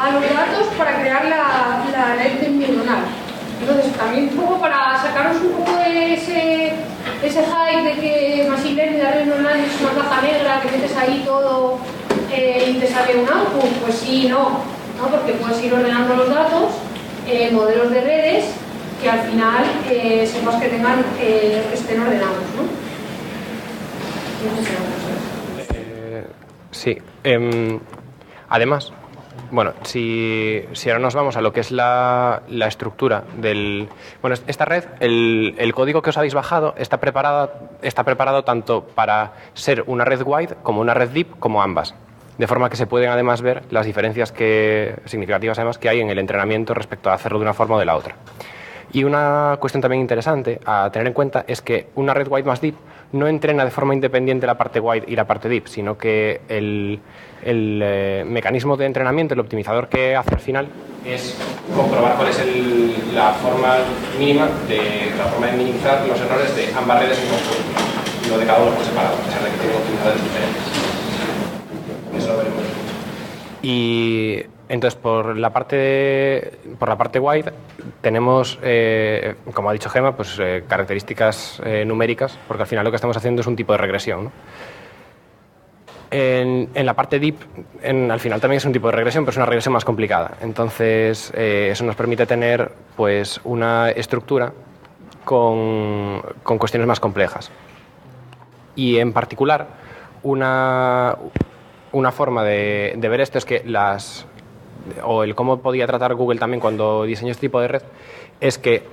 a los datos para crear la red neuronal. Entonces, también un poco para sacaros un poco de ese hype de que Machine Learning, la red neuronal es una caja negra que metes ahí todo y te sale un output. Pues sí, no, porque puedes ir ordenando los datos, modelos de redes, que al final sepas que estén ordenados, ¿no? Sí. Además, bueno, si ahora nos vamos a lo que es la estructura del... Bueno, esta red, el código que os habéis bajado está preparado tanto para ser una red wide como una red deep, como ambas. De forma que se pueden además ver las diferencias significativas además que hay en el entrenamiento respecto a hacerlo de una forma o de la otra. Y una cuestión también interesante a tener en cuenta es que una red wide más deep no entrena de forma independiente la parte wide y la parte deep, sino que el mecanismo de entrenamiento, el optimizador que hace al final, es comprobar cuál es la forma mínima la forma de minimizar los errores de ambas redes en conjunto, no de cada uno por separado, a pesar de que tienen optimizadores diferentes. Eso lo veremos. Y entonces por la parte wide tenemos, como ha dicho Gemma, pues características numéricas, porque al final lo que estamos haciendo es un tipo de regresión, ¿no? En la parte deep, al final también es un tipo de regresión, pero es una regresión más complicada. Entonces, eso nos permite tener pues, una estructura con cuestiones más complejas. Y en particular, una forma de ver esto es que o el cómo podía tratar Google también cuando diseñó este tipo de red, es que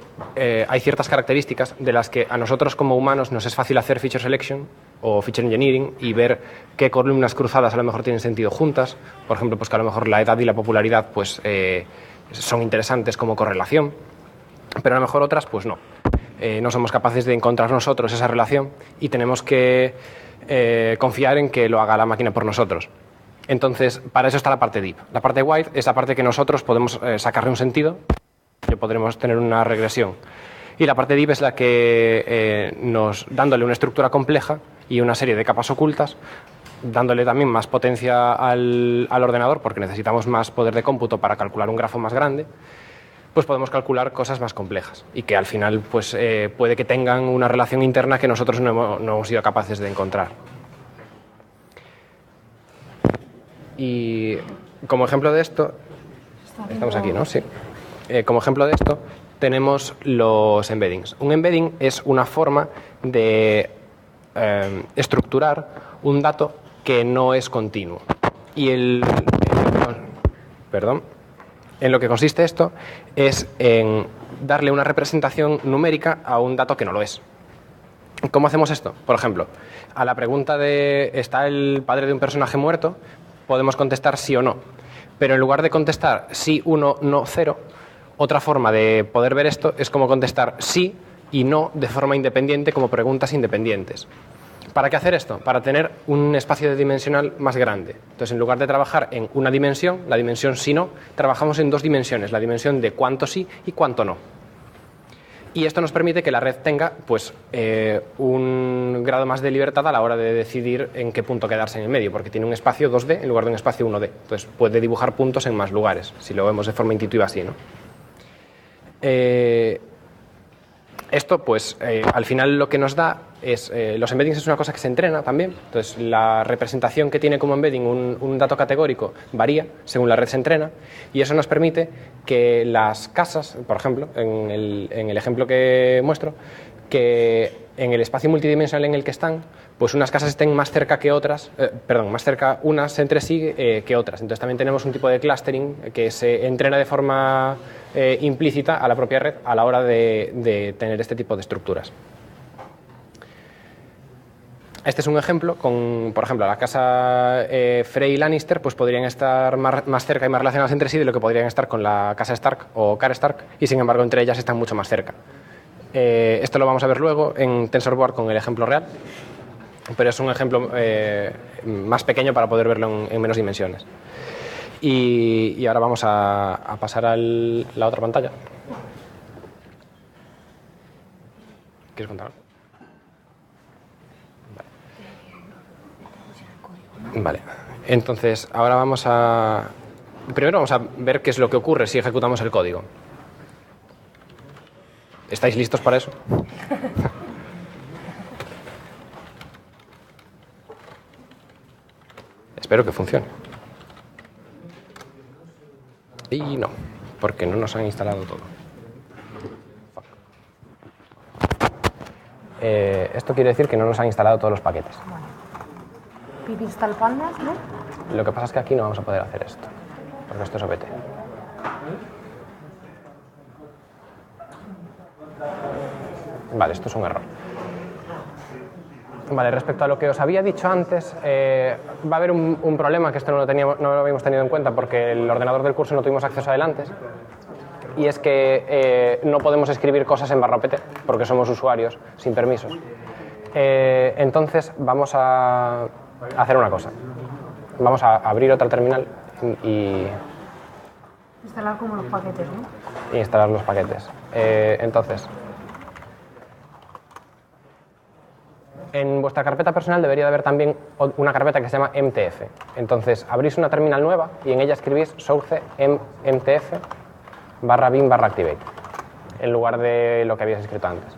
hay ciertas características de las que a nosotros como humanos nos es fácil hacer feature selection o feature engineering y ver qué columnas cruzadas a lo mejor tienen sentido juntas. Por ejemplo, pues que a lo mejor la edad y la popularidad pues, son interesantes como correlación, pero a lo mejor otras pues no. No somos capaces de encontrar nosotros esa relación y tenemos que confiar en que lo haga la máquina por nosotros. Entonces, para eso está la parte deep. La parte wide es la parte que nosotros podemos sacarle un sentido y podremos tener una regresión. Y la parte deep es la que, dándole una estructura compleja, y una serie de capas ocultas, dándole también más potencia al ordenador, porque necesitamos más poder de cómputo para calcular un grafo más grande, pues podemos calcular cosas más complejas y que al final pues, puede que tengan una relación interna que nosotros no hemos sido capaces de encontrar. Y como ejemplo de esto, estamos aquí, ¿no? Sí. Como ejemplo de esto, tenemos los embeddings. Un embedding es una forma de estructurar un dato que no es continuo. Y en lo que consiste esto es en darle una representación numérica a un dato que no lo es. ¿Cómo hacemos esto? Por ejemplo, a la pregunta de ¿está el padre de un personaje muerto?, podemos contestar sí o no. Pero en lugar de contestar sí, 1, no, 0, otra forma de poder ver esto es como contestar sí y no de forma independiente, como preguntas independientes. ¿Para qué hacer esto? Para tener un espacio dimensional más grande. Entonces, en lugar de trabajar en una dimensión, la dimensión sí no, trabajamos en dos dimensiones, la dimensión de cuánto sí y cuánto no. Y esto nos permite que la red tenga pues, un grado más de libertad a la hora de decidir en qué punto quedarse en el medio, porque tiene un espacio 2D en lugar de un espacio 1D. Entonces puede dibujar puntos en más lugares, si lo vemos de forma intuitiva así, ¿no? Esto, pues, al final lo que nos da es... los embeddings es una cosa que se entrena también. Entonces, la representación que tiene como embedding un dato categórico varía según la red se entrena. Y eso nos permite que las casas, por ejemplo, en el ejemplo que muestro, que en el espacio multidimensional en el que están, pues unas casas estén más cerca que otras, más cerca unas entre sí que otras. Entonces también tenemos un tipo de clustering que se entrena de forma implícita a la propia red a la hora de tener este tipo de estructuras. Este es un ejemplo con, por ejemplo, la casa Frey y Lannister, pues podrían estar más cerca y más relacionadas entre sí de lo que podrían estar con la casa Stark o Kaer Stark, y sin embargo entre ellas están mucho más cerca. Esto lo vamos a ver luego en TensorBoard con el ejemplo real, pero es un ejemplo más pequeño para poder verlo en menos dimensiones. Y ahora vamos a pasar a la otra pantalla. ¿Quieres contar algo? Vale, entonces ahora primero vamos a ver qué es lo que ocurre si ejecutamos el código. ¿Estáis listos para eso? Espero que funcione. Y no, porque no nos han instalado todo. Esto quiere decir que no nos han instalado todos los paquetes. Pip install pandas, ¿no? Lo que pasa es que aquí no vamos a poder hacer esto, porque esto es OPT. Vale, esto es un error. Vale, respecto a lo que os había dicho antes, va a haber un problema, que esto no lo habíamos tenido en cuenta porque el ordenador del curso no tuvimos acceso a él antes, y es que no podemos escribir cosas en /OPT porque somos usuarios sin permisos. Entonces vamos a hacer una cosa. Vamos a abrir otra terminal y Instalar como los paquetes, ¿no? instalar los paquetes. Entonces, en vuestra carpeta personal debería de haber también una carpeta que se llama MTF. Entonces, abrís una terminal nueva y en ella escribís source mtf /bin/activate en lugar de lo que habíais escrito antes.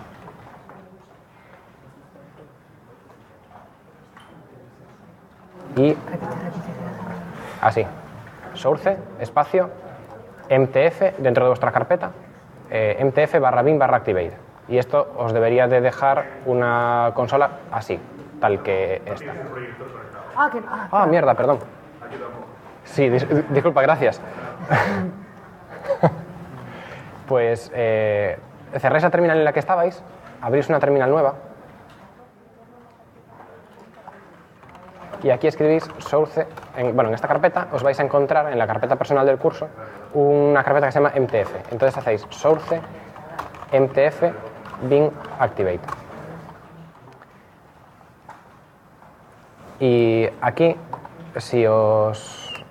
Y así, source, espacio, mtf dentro de vuestra carpeta, mtf /bin/activate. Y esto os debería de dejar una consola así, tal que esta. Mierda, perdón. Sí, disculpa, gracias. Pues cerráis la terminal en la que estabais, abrís una terminal nueva y aquí escribís source. En esta carpeta os vais a encontrar en la carpeta personal del curso una carpeta que se llama mtf. Entonces hacéis source mtf bin activate. Y aquí, si os...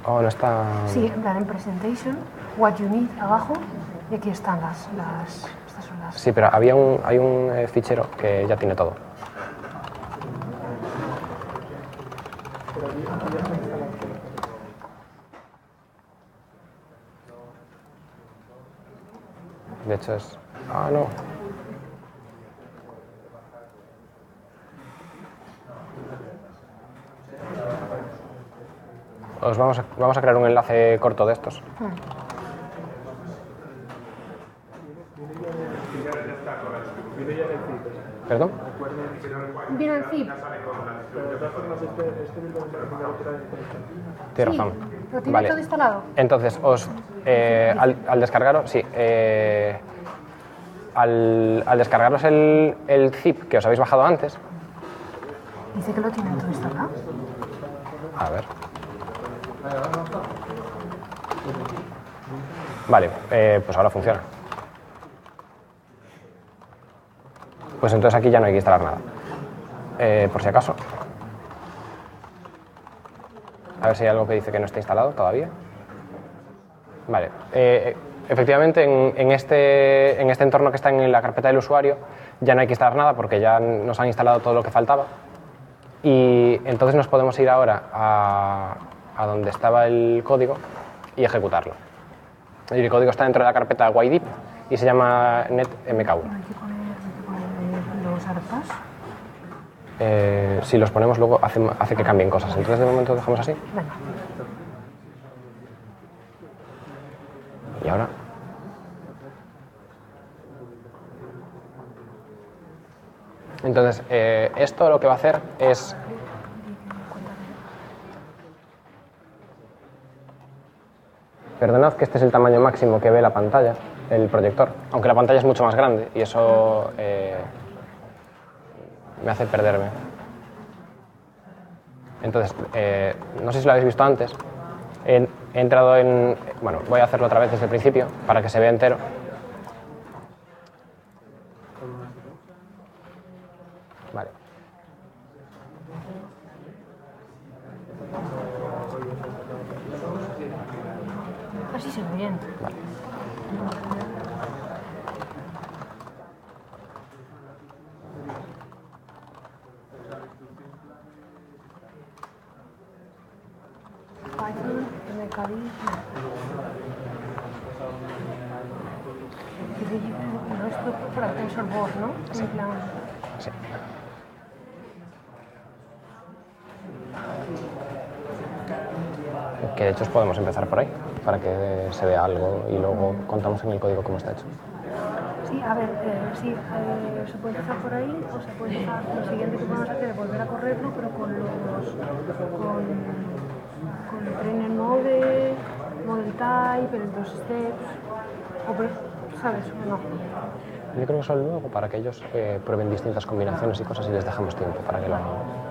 no está... Sí, en plan en presentation, what you need abajo, Y aquí están estas son las... Sí, pero hay un fichero que ya tiene todo. De hecho es... Ah, no. Vamos a crear un enlace corto de estos. ¿Perdón? Viene el zip. Tienes razón. ¿Lo tiene todo instalado? Entonces, al descargaros, sí, al descargaros el zip que os habéis bajado antes. Dice que lo tiene todo instalado. A ver. Vale, pues ahora funciona. Pues entonces aquí ya no hay que instalar nada. Por si acaso. A ver si hay algo que dice que no está instalado todavía. Vale. Efectivamente, en este entorno que está en la carpeta del usuario ya no hay que instalar nada porque ya nos han instalado todo lo que faltaba. Y entonces nos podemos ir ahora a donde estaba el código y ejecutarlo. El código está dentro de la carpeta YDIP y se llama netmk1. Hay que poner los arpas. Si los ponemos luego hace que cambien cosas. Entonces de momento dejamos así. Venga. Y ahora... Entonces, esto lo que va a hacer es... Perdonad que este es el tamaño máximo que ve la pantalla, el proyector, aunque la pantalla es mucho más grande y eso me hace perderme. Entonces, no sé si lo habéis visto antes, he entrado en... Bueno, voy a hacerlo otra vez desde el principio para que se vea entero. Vale. Así se ve bien. Vale. Python, MKD. No, esto para TensorBoard, ¿no? En plan... Sí. Que de hecho podemos empezar por ahí, para que se vea algo y luego contamos en el código cómo está hecho. Sí, a ver, sí, se puede empezar por ahí o se puede empezar, lo siguiente que podemos hacer es volver a correrlo, pero con el trainer mode, model type, el 2 steps, o, ¿sabes? O no. Yo creo que son luego para que ellos prueben distintas combinaciones y cosas y les dejamos tiempo para que lo hagan.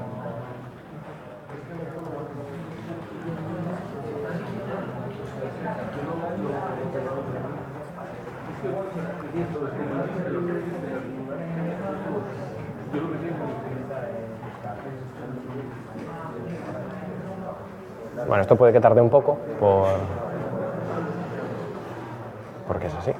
Bueno, esto puede que tarde un poco porque es así.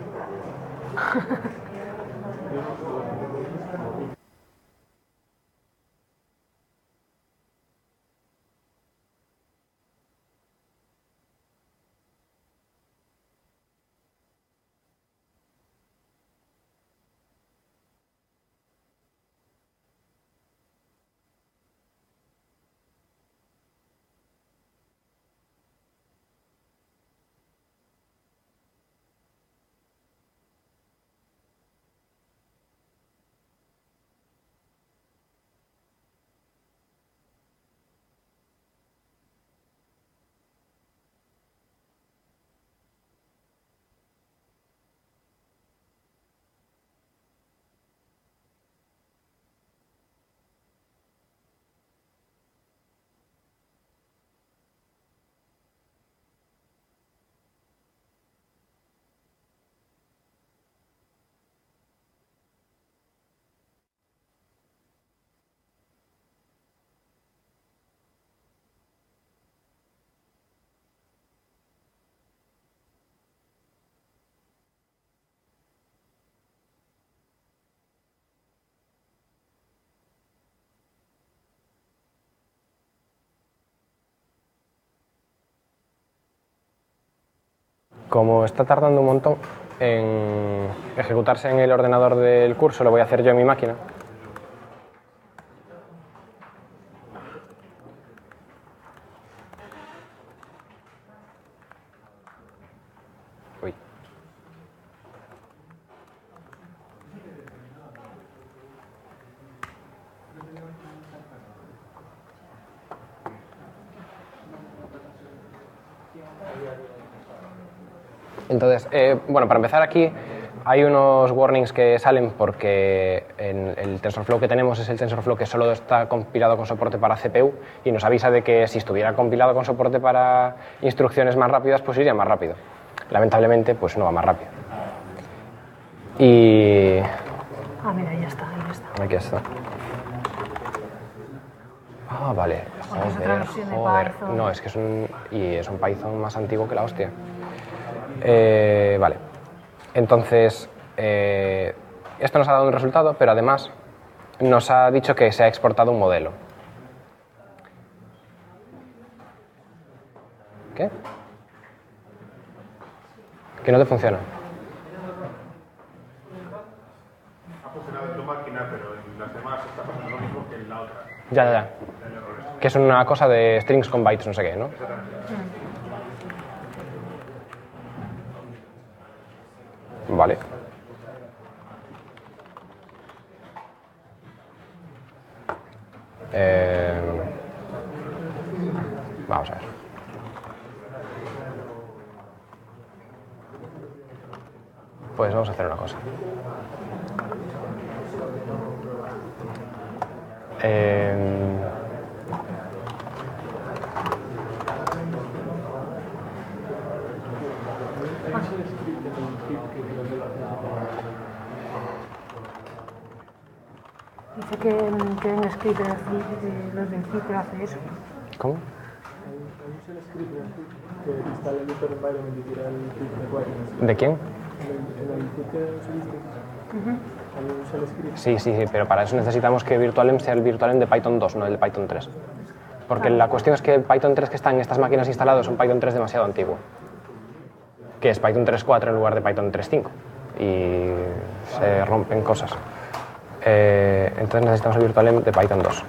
Como está tardando un montón en ejecutarse en el ordenador del curso, lo voy a hacer yo en mi máquina. Uy. Entonces, bueno, para empezar aquí hay unos warnings que salen porque el TensorFlow que tenemos es el TensorFlow que solo está compilado con soporte para CPU y nos avisa de que si estuviera compilado con soporte para instrucciones más rápidas, pues iría más rápido. Lamentablemente, pues no va más rápido. Y... Ah, mira, ya está, ahí está. Aquí está. Ah, vale. Porque es otra Joder, versión de joder. Python. No, es que es un Python más antiguo que la hostia. Vale. Entonces, esto nos ha dado un resultado, pero además nos ha dicho que se ha exportado un modelo. ¿Qué? Que no te funciona. Ha funcionado en tu máquina, pero en las demás está pasando lo mismo que en la otra. Ya. Que es una cosa de strings con bytes, no sé qué, ¿no? Vale. Vamos a ver. Pues vamos a hacer una cosa. Dice que en script los del Zipper hace eso. ¿Cómo? ¿De quién? Sí, pero para eso necesitamos que virtualenv sea el virtualenv de Python 2, no el de Python 3. Porque la cuestión es que el Python 3 que está en estas máquinas instalados es un Python 3 demasiado antiguo. Que es Python 3.4 en lugar de Python 3.5. Y se rompen cosas. Entonces necesitamos el virtualenv de Python 2.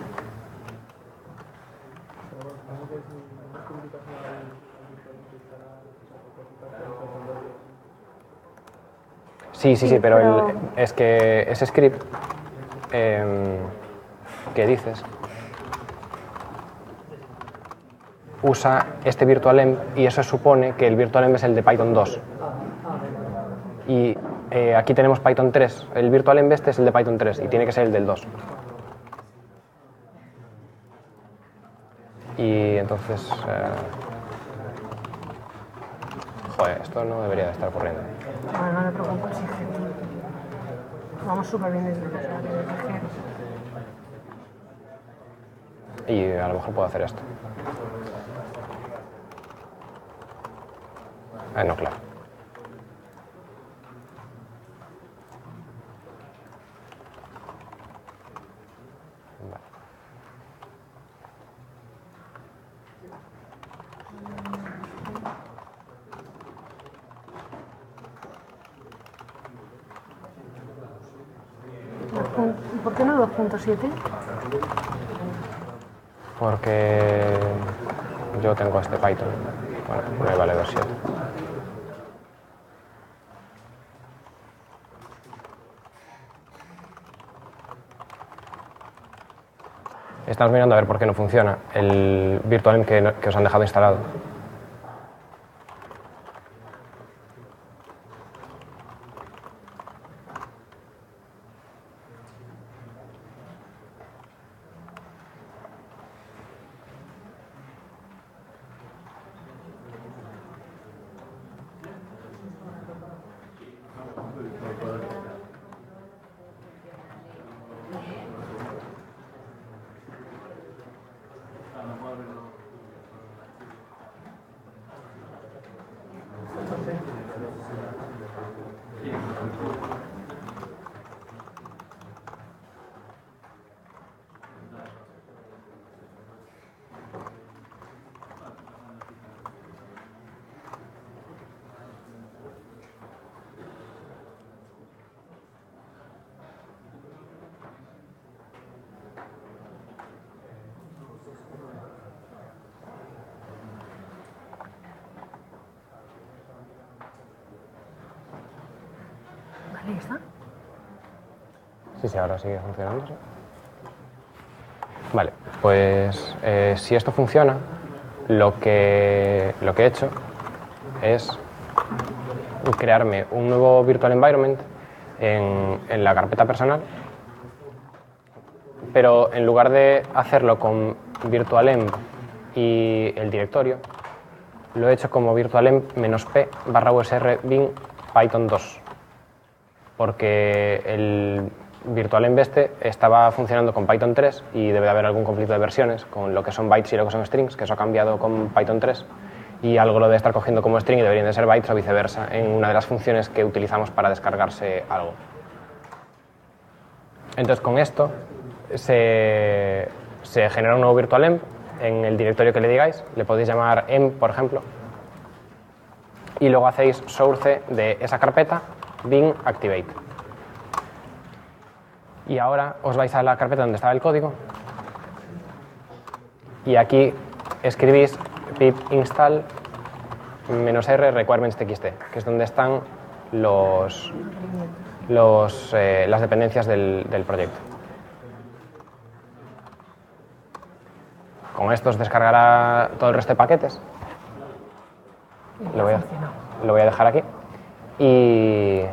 Sí, pero es que ese script que dices usa este virtualenv y eso supone que el virtualenv es el de Python 2. Y aquí tenemos Python 3. El virtualenv este es el de Python 3 y tiene que ser el del 2. Y entonces... joder, esto no debería de estar ocurriendo. Bueno, no te preocupes, sí. Vamos súper bien desde Y a lo mejor puedo hacer esto. No, claro. Vale. ¿Por qué no 2.7? Porque yo tengo este Python. Bueno, me vale 2.7. Estamos mirando a ver por qué no funciona el virtualenv que os han dejado instalado. Ahí está. Sí, ahora sigue funcionando. ¿Sí? Vale, pues si esto funciona, lo que he hecho es crearme un nuevo virtual environment en la carpeta personal, pero en lugar de hacerlo con virtualenv y el directorio, lo he hecho como virtualenv-p/usr bin python 2, porque el virtualenv estaba funcionando con Python 3 y debe de haber algún conflicto de versiones con lo que son bytes y lo que son strings, que eso ha cambiado con Python 3, y algo lo debe estar cogiendo como string y deberían de ser bytes o viceversa en una de las funciones que utilizamos para descargarse algo. Entonces con esto se genera un nuevo virtualenv en el directorio que le digáis, le podéis llamar env, por ejemplo, y luego hacéis source de esa carpeta bin activate. Y ahora os vais a la carpeta donde estaba el código y aquí escribís pip install -r requirements.txt, que es donde están las dependencias del proyecto. Con esto os descargará todo el resto de paquetes. Lo voy a dejar aquí y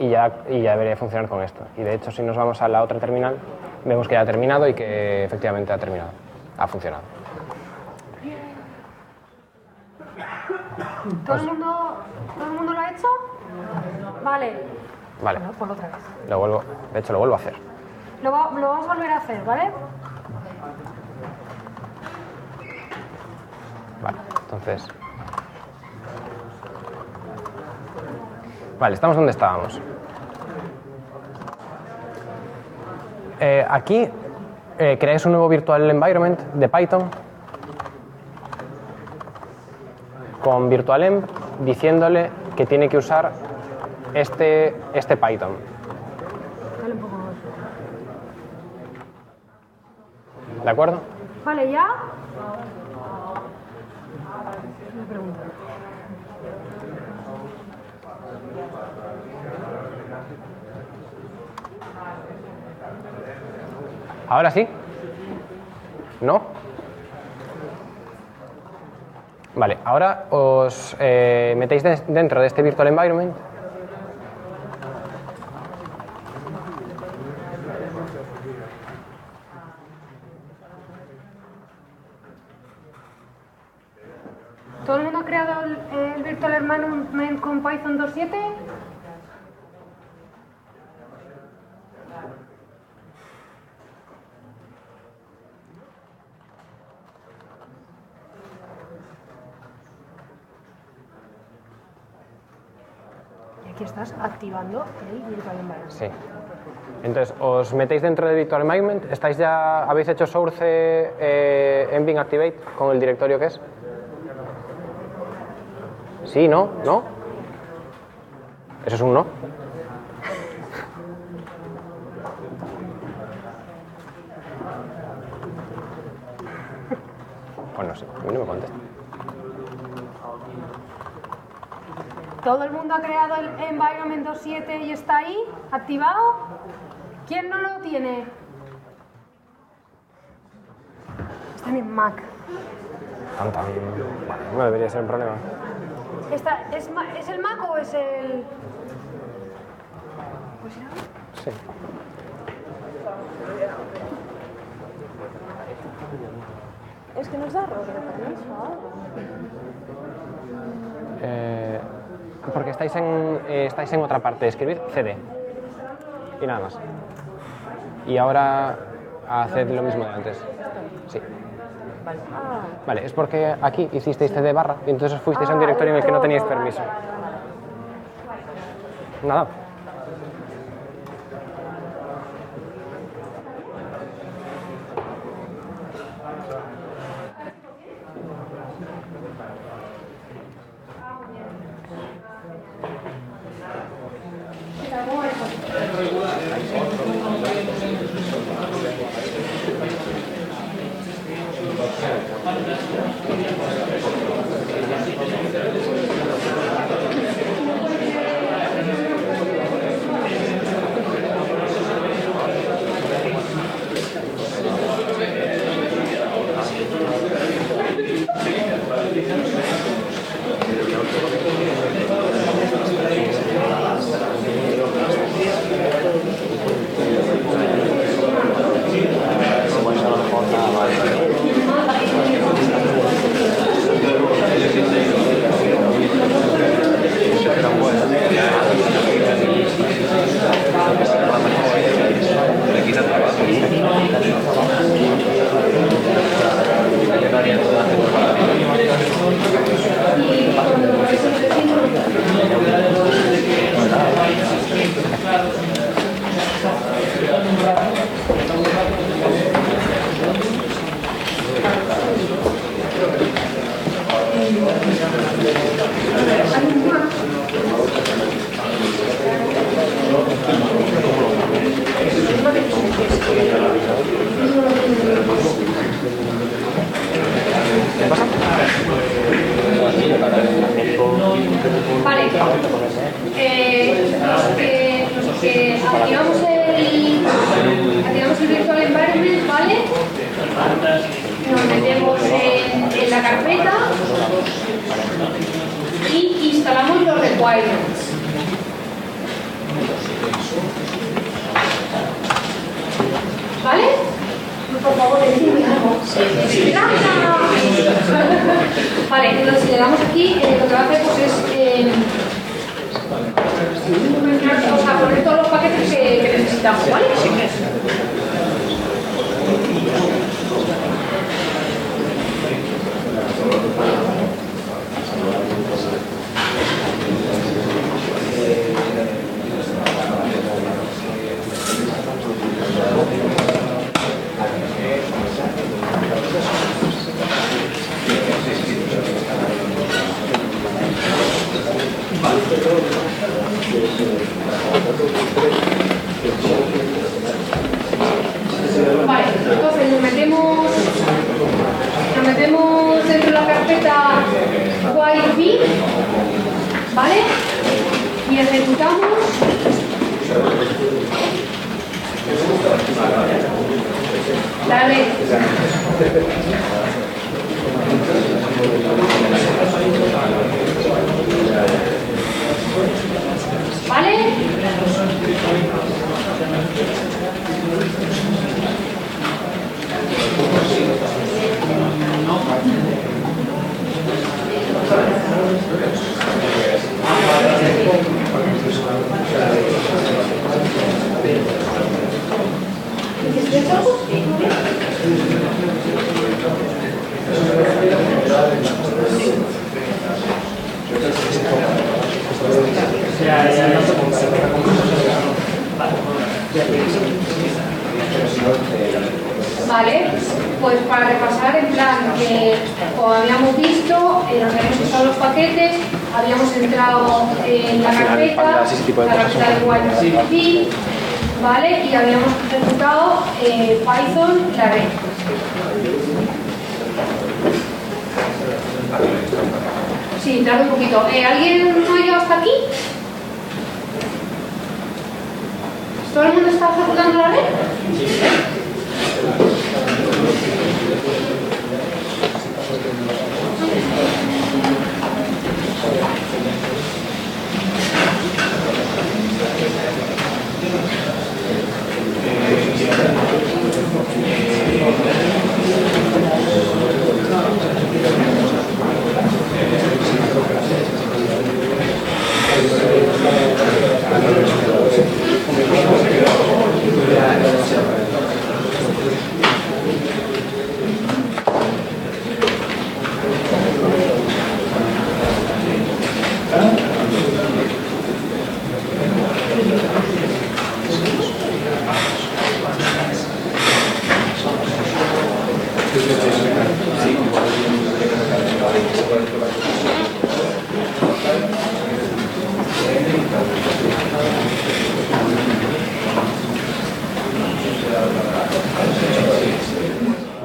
ya debería funcionar con esto. Y de hecho, si nos vamos a la otra terminal, vemos que ya ha terminado y que efectivamente ha funcionado. ¿Todo el mundo lo ha hecho? Vale. Vale. Bueno, pues otra vez. De hecho, lo vuelvo a hacer. Lo vamos a volver a hacer, ¿vale? Vale, entonces... Vale, estamos donde estábamos. Aquí creáis un nuevo virtual environment de Python con virtualenv diciéndole que tiene que usar este Python. Dale un poco más. ¿De acuerdo? Vale, ¿ya? Me pregunto. ¿Ahora sí? ¿No? Vale, ahora os metéis dentro de este virtual environment ¿Todo el mundo ha creado el virtual environment con Python 2.7? Aquí estás activando el virtual environment. Sí. Entonces, os metéis dentro del virtual environment. ¿Habéis hecho source en bin activate con el directorio que es? Sí, ¿no? ¿No? ¿Eso es un no? Pues no sé, a mí no me contesta. ¿Todo el mundo ha creado el environment 2.7 y está ahí, activado? ¿Quién no lo tiene? Están en Mac. Bueno, no debería ser un problema. ¿Es el Mac o es el...? Pues era... Sí. Es que nos da error, Porque estáis en otra parte. Escribid cd. Y nada más. Y ahora haced lo mismo de antes. Sí. Vale, es porque aquí hicisteis cd barra y entonces fuisteis a un directorio en el que no teníais permiso. Nada. nos metemos en la carpeta y instalamos los requirements. ¿Vale? Por favor, decidme algo. Vale, entonces si le damos aquí, lo que va a hacer pues es o sea, poner todos los paquetes que necesitamos, ¿vale? Vale, entonces nos metemos dentro de la carpeta while, ¿vale? Y ejecutamos. Dale. ¿Vale? Vale, pues para repasar en plan que como habíamos visto, nos habíamos usado los paquetes, habíamos entrado en la carpeta de while, ¿vale? Y habíamos ejecutado Python la red. Sí, tarda un poquito. ¿Alguien no ha llegado hasta aquí? ¿Todo el mundo está ejecutando la red?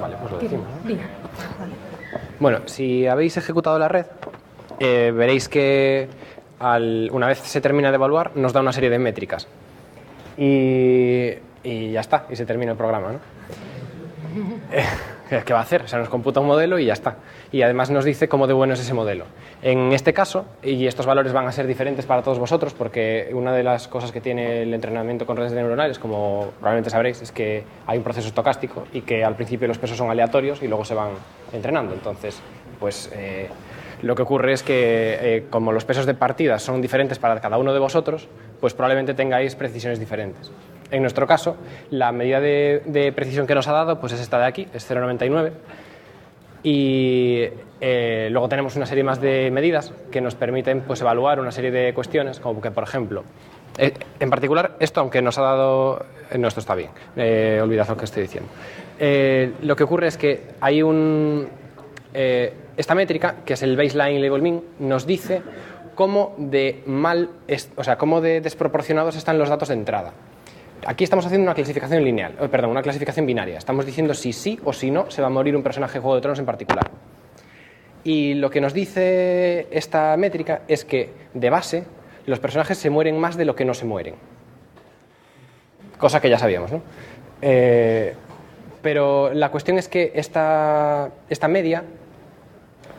Vale, pues lo decimos, ¿no? Bueno, si habéis ejecutado la red, veréis que una vez se termina de evaluar, nos da una serie de métricas. Y ya está, y se termina el programa, ¿no? ¿Qué va a hacer? O sea, nos computa un modelo y ya está. Y además nos dice cómo de bueno es ese modelo. En este caso, y estos valores van a ser diferentes para todos vosotros, porque una de las cosas que tiene el entrenamiento con redes neuronales, como probablemente sabréis, es que hay un proceso estocástico y que al principio los pesos son aleatorios y luego se van entrenando. Entonces, pues lo que ocurre es que como los pesos de partida son diferentes para cada uno de vosotros, pues probablemente tengáis precisiones diferentes. En nuestro caso, la medida de precisión que nos ha dado pues es esta de aquí, es 0,99. Y luego tenemos una serie más de medidas que nos permiten pues, evaluar una serie de cuestiones, como que, por ejemplo, en particular, esto, aunque nos ha dado... No, esto está bien, olvidad lo que estoy diciendo. Lo que ocurre es que hay esta métrica, que es el baseline label mean, nos dice cómo de cómo de desproporcionados están los datos de entrada. Aquí estamos haciendo una clasificación lineal, una clasificación binaria. Estamos diciendo si sí o si no se va a morir un personaje de Juego de Tronos en particular. Y lo que nos dice esta métrica es que, de base, los personajes se mueren más de lo que no se mueren. Cosa que ya sabíamos, ¿no? pero la cuestión es que esta media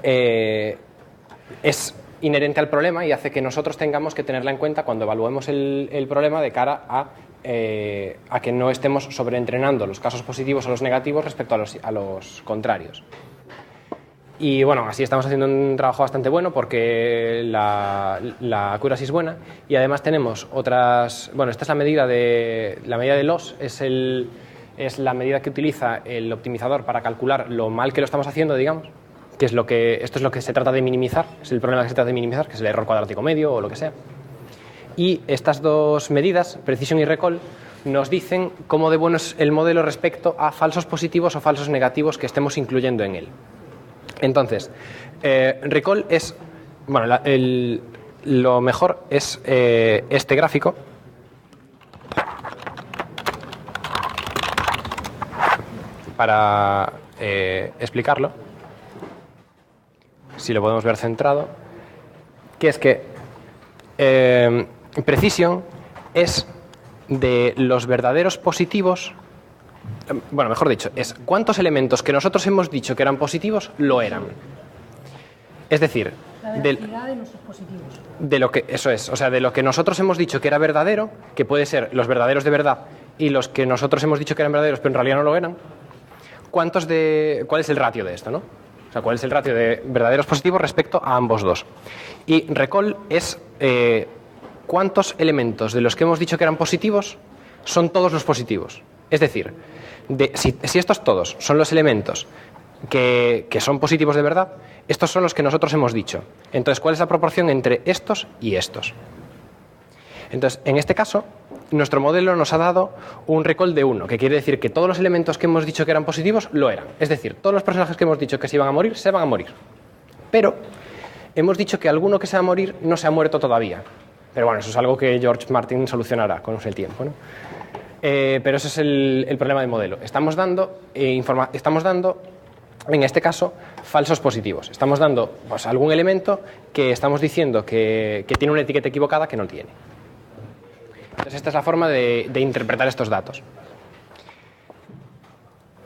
es inherente al problema y hace que nosotros tengamos que tenerla en cuenta cuando evaluemos el problema de cara a que no estemos sobreentrenando los casos positivos o los negativos respecto a los contrarios. Y bueno, así estamos haciendo un trabajo bastante bueno porque la accuracy es buena y además tenemos otras... Bueno, esta es la medida de loss, es la medida que utiliza el optimizador para calcular lo mal que lo estamos haciendo, digamos, que es esto es lo que se trata de minimizar, es el problema que se trata de minimizar, que es el error cuadrático medio o lo que sea. Y estas dos medidas, precision y recall, nos dicen cómo de bueno es el modelo respecto a falsos positivos o falsos negativos que estemos incluyendo en él. Entonces, recall es, bueno, lo mejor es este gráfico. Para explicarlo, si lo podemos ver centrado, que es que precision es de los verdaderos positivos. Bueno, mejor dicho, es cuántos elementos que nosotros hemos dicho que eran positivos lo eran. Es decir, la veracidad de nuestros positivos. De lo que, eso es, o sea, de lo que nosotros hemos dicho que era verdadero, que puede ser los verdaderos de verdad y los que nosotros hemos dicho que eran verdaderos pero en realidad no lo eran. ¿Cuál es el ratio de esto, no? O sea, ¿cuál es el ratio de verdaderos positivos respecto a ambos dos? Y recall es cuántos elementos de los que hemos dicho que eran positivos son todos los positivos. Es decir, si estos todos son los elementos que son positivos de verdad, estos son los que nosotros hemos dicho. Entonces, ¿cuál es la proporción entre estos y estos? Entonces, en este caso, nuestro modelo nos ha dado un recall de 1, que quiere decir que todos los elementos que hemos dicho que eran positivos lo eran. Es decir, todos los personajes que hemos dicho que se iban a morir, se van a morir. Pero hemos dicho que alguno que se va a morir no se ha muerto todavía. Pero bueno, eso es algo que George Martin solucionará con el tiempo, ¿no? Pero ese es el problema del modelo. Estamos dando, en este caso, falsos positivos. Estamos dando pues, algún elemento que estamos diciendo que tiene una etiqueta equivocada que no tiene. Entonces esta es la forma de interpretar estos datos.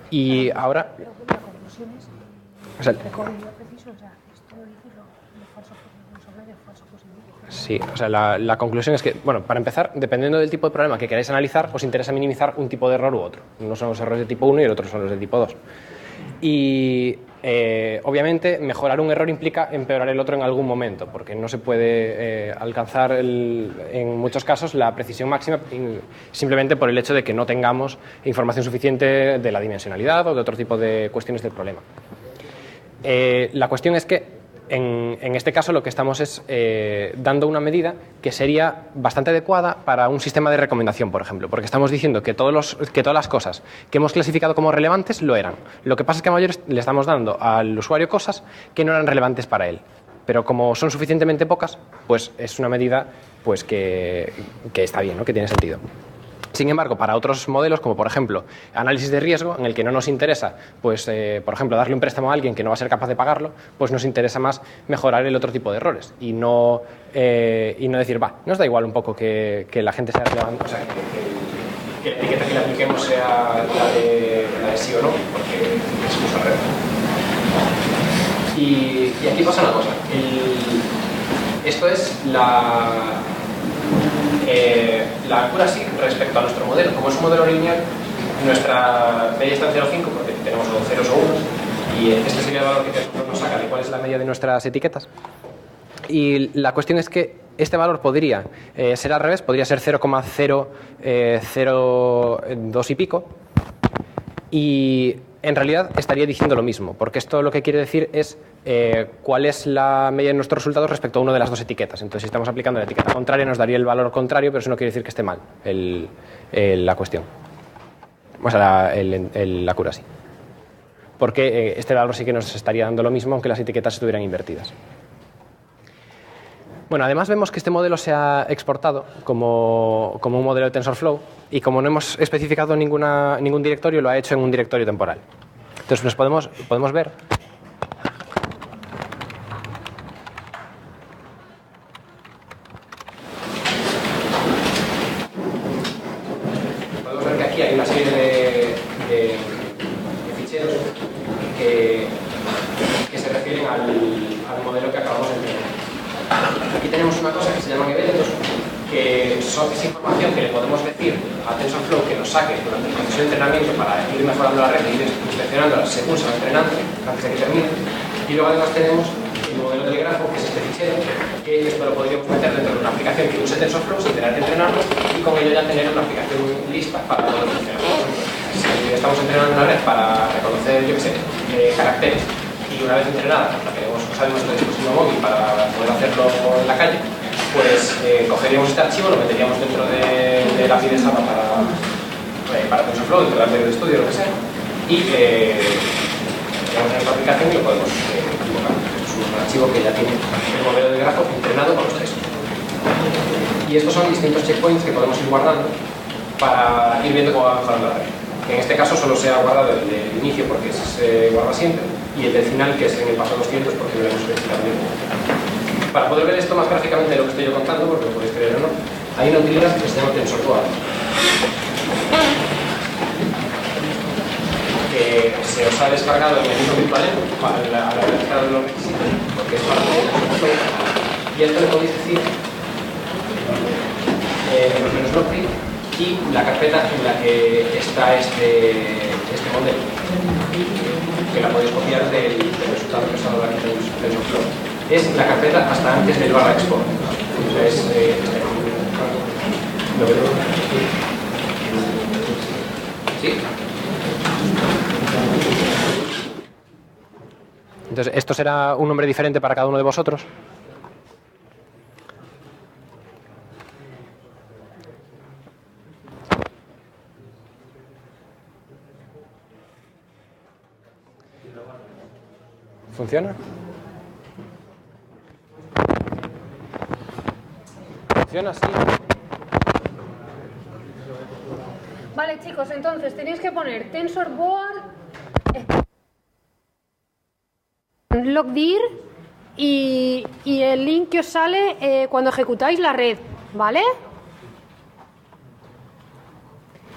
Y ahora... La conclusión es recorrido preciso, o sea, esto dice los falsos positivos, nos habla de falsos positivos. Sí, o sea, la conclusión es que, bueno, para empezar, dependiendo del tipo de problema que queráis analizar, os interesa minimizar un tipo de error u otro. Unos son los errores de tipo 1 y el otro son los de tipo 2. Y obviamente mejorar un error implica empeorar el otro en algún momento, porque no se puede alcanzar en muchos casos la precisión máxima simplemente por el hecho de que no tengamos información suficiente de la dimensionalidad o de otro tipo de cuestiones del problema. La cuestión es que en este caso lo que estamos es dando una medida que sería bastante adecuada para un sistema de recomendación, por ejemplo, porque estamos diciendo que todas las cosas que hemos clasificado como relevantes lo eran. Lo que pasa es que a mayores le estamos dando al usuario cosas que no eran relevantes para él. Pero como son suficientemente pocas, pues es una medida pues que está bien, ¿no? Que tiene sentido. Sin embargo, para otros modelos, como por ejemplo análisis de riesgo, en el que no nos interesa, pues, por ejemplo, darle un préstamo a alguien que no va a ser capaz de pagarlo, pues nos interesa más mejorar el otro tipo de errores y no decir, nos da igual un poco que la gente sea relevante, o sea, que la etiqueta que le apliquemos sea la de sí o no, porque es justo al revés. Y aquí pasa una cosa. Esto es la accuracy respecto a nuestro modelo. Como es un modelo lineal, nuestra media está en 0,5 porque tenemos los ceros o unos y este sería el valor que nos saca de cuál es la media de nuestras etiquetas. Y la cuestión es que este valor podría ser al revés, podría ser 0,002 y pico, y en realidad estaría diciendo lo mismo, porque esto lo que quiere decir es cuál es la media de nuestros resultados respecto a una de las dos etiquetas. Entonces, si estamos aplicando la etiqueta contraria, nos daría el valor contrario, pero eso no quiere decir que esté mal la cuestión. O sea, la accuracy. Porque este valor sí que nos estaría dando lo mismo, aunque las etiquetas estuvieran invertidas. Bueno, además vemos que este modelo se ha exportado como un modelo de TensorFlow y como no hemos especificado ningún directorio, lo ha hecho en un directorio temporal. Entonces, nos podemos ver que aquí hay una serie al modelo que acabamos de entrenar. Aquí tenemos una cosa que se llaman eventos, que son esa información que le podemos decir a TensorFlow que nos saque durante el proceso de entrenamiento para ir mejorando la red e ir inspeccionándola según se va entrenando antes de que termine. Y luego además tenemos el modelo del grafo, que es este fichero, que esto lo podríamos meter dentro de una aplicación que use TensorFlow sin tener que entrenarlo y con ello ya tener una aplicación lista para poder funcionar. Si estamos entrenando una red para reconocer, yo qué sé, caracteres, y una vez entrenada, la queremos usar en nuestro dispositivo móvil para poder hacerlo en la calle, pues cogeríamos este archivo, lo meteríamos dentro de la API de Java para TensorFlow, dentro de la API de estudio, lo que sea, y tenemos en esta aplicación y lo podemos invocar. Es un archivo que ya tiene el modelo de grafo entrenado con los tres. Y estos son distintos checkpoints que podemos ir guardando para ir viendo cómo va mejorando la red. En este caso solo se ha guardado el del inicio porque se guarda siempre, y el del final, que es en el paso 200, porque veremos que también. Para poder ver esto más gráficamente de lo que estoy yo contando, porque lo podéis creer o no, hay una utilidad que se llama TensorBoard, que se os ha descargado en el mismo virtual a la realizar de los requisitos, porque es para TensorFlow, y esto le podéis decir menos login y la carpeta en la que está este modelo, que la podéis copiar del resultado que os ha dado aquí en TensorFlow. Es la carpeta hasta antes del barra export. Entonces, ¿lo veo? ¿Sí? Entonces, ¿esto será un nombre diferente para cada uno de vosotros? ¿Funciona? ¿Funciona? Sí. Vale, chicos, entonces tenéis que poner TensorBoard, logdir y el link que os sale cuando ejecutáis la red, ¿vale?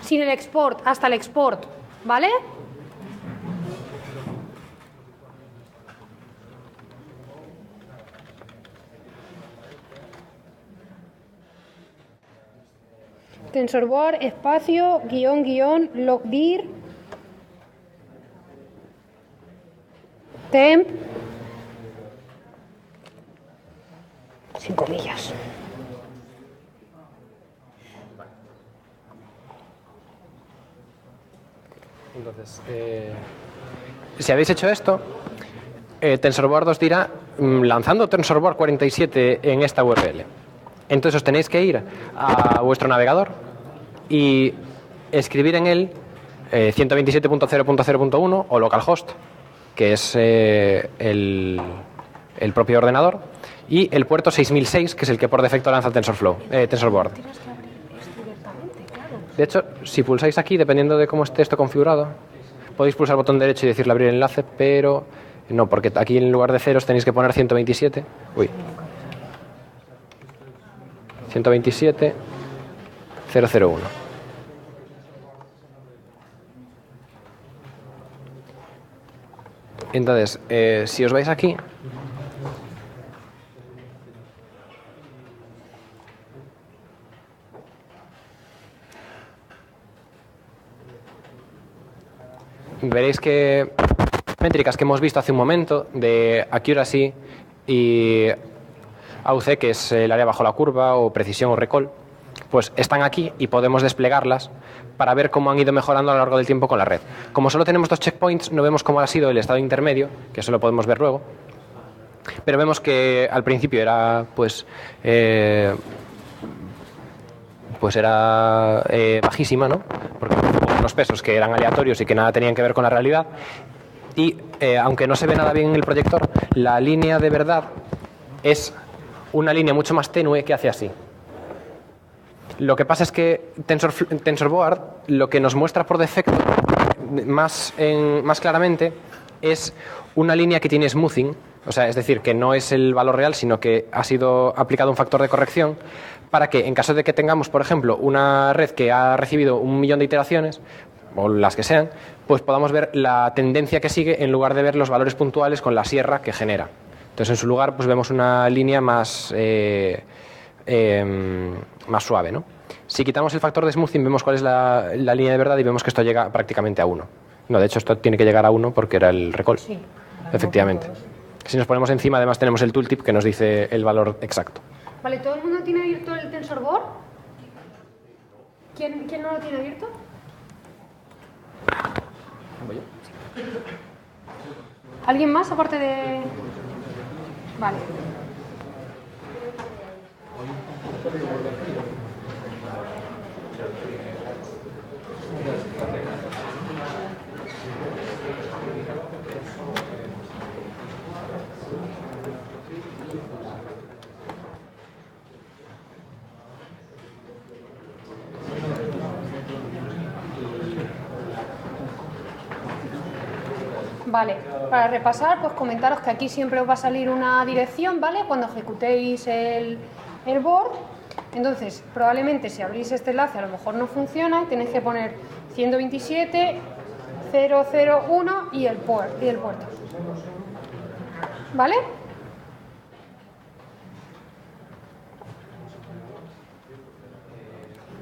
Sin el export, hasta el export, ¿vale? TensorBoard, espacio, guión, guión, logdir, temp, sin comillas. Entonces, si habéis hecho esto, TensorBoard os dirá lanzando TensorBoard 47 en esta URL. Entonces os tenéis que ir a vuestro navegador y escribir en él 127.0.0.1 o localhost, que es el propio ordenador, y el puerto 6006, que es el que por defecto lanza TensorBoard. De hecho, si pulsáis aquí, dependiendo de cómo esté esto configurado, podéis pulsar el botón derecho y decirle abrir el enlace, pero no, porque aquí en lugar de ceros tenéis que poner 127. 127.001. Entonces, si os vais aquí, veréis que métricas que hemos visto hace un momento de accuracy y AUC, que es el área bajo la curva, o precisión o recall, pues están aquí y podemos desplegarlas para ver cómo han ido mejorando a lo largo del tiempo con la red. Como solo tenemos dos checkpoints, no vemos cómo ha sido el estado intermedio, que eso lo podemos ver luego, pero vemos que al principio era era bajísima, ¿no? Porque unos pesos que eran aleatorios y que nada tenían que ver con la realidad, y aunque no se ve nada bien en el proyector, la línea de verdad es una línea mucho más tenue que hace así. Lo que pasa es que TensorBoard lo que nos muestra por defecto más claramente es una línea que tiene smoothing, o sea, es decir, que no es el valor real, sino que ha sido aplicado un factor de corrección para que en caso de que tengamos, por ejemplo, una red que ha recibido 1 millón de iteraciones, o las que sean, pues podamos ver la tendencia que sigue en lugar de ver los valores puntuales con la sierra que genera. Entonces, en su lugar, pues vemos una línea más suave, ¿no? Si quitamos el factor de smoothing, vemos cuál es la línea de verdad y vemos que esto llega prácticamente a 1. No, de hecho, esto tiene que llegar a 1 porque era el recall. Sí, efectivamente. Si nos ponemos encima, además tenemos el tooltip que nos dice el valor exacto. Vale, ¿todo el mundo tiene abierto el TensorBoard? ¿Quién no lo tiene abierto? ¿Alguien más aparte de...? Vale. Vale, para repasar, pues comentaros que aquí siempre os va a salir una dirección, ¿vale? Cuando ejecutéis el board. Entonces, probablemente si abrís este enlace a lo mejor no funciona y tenéis que poner 127.001 y el puerto. ¿Vale?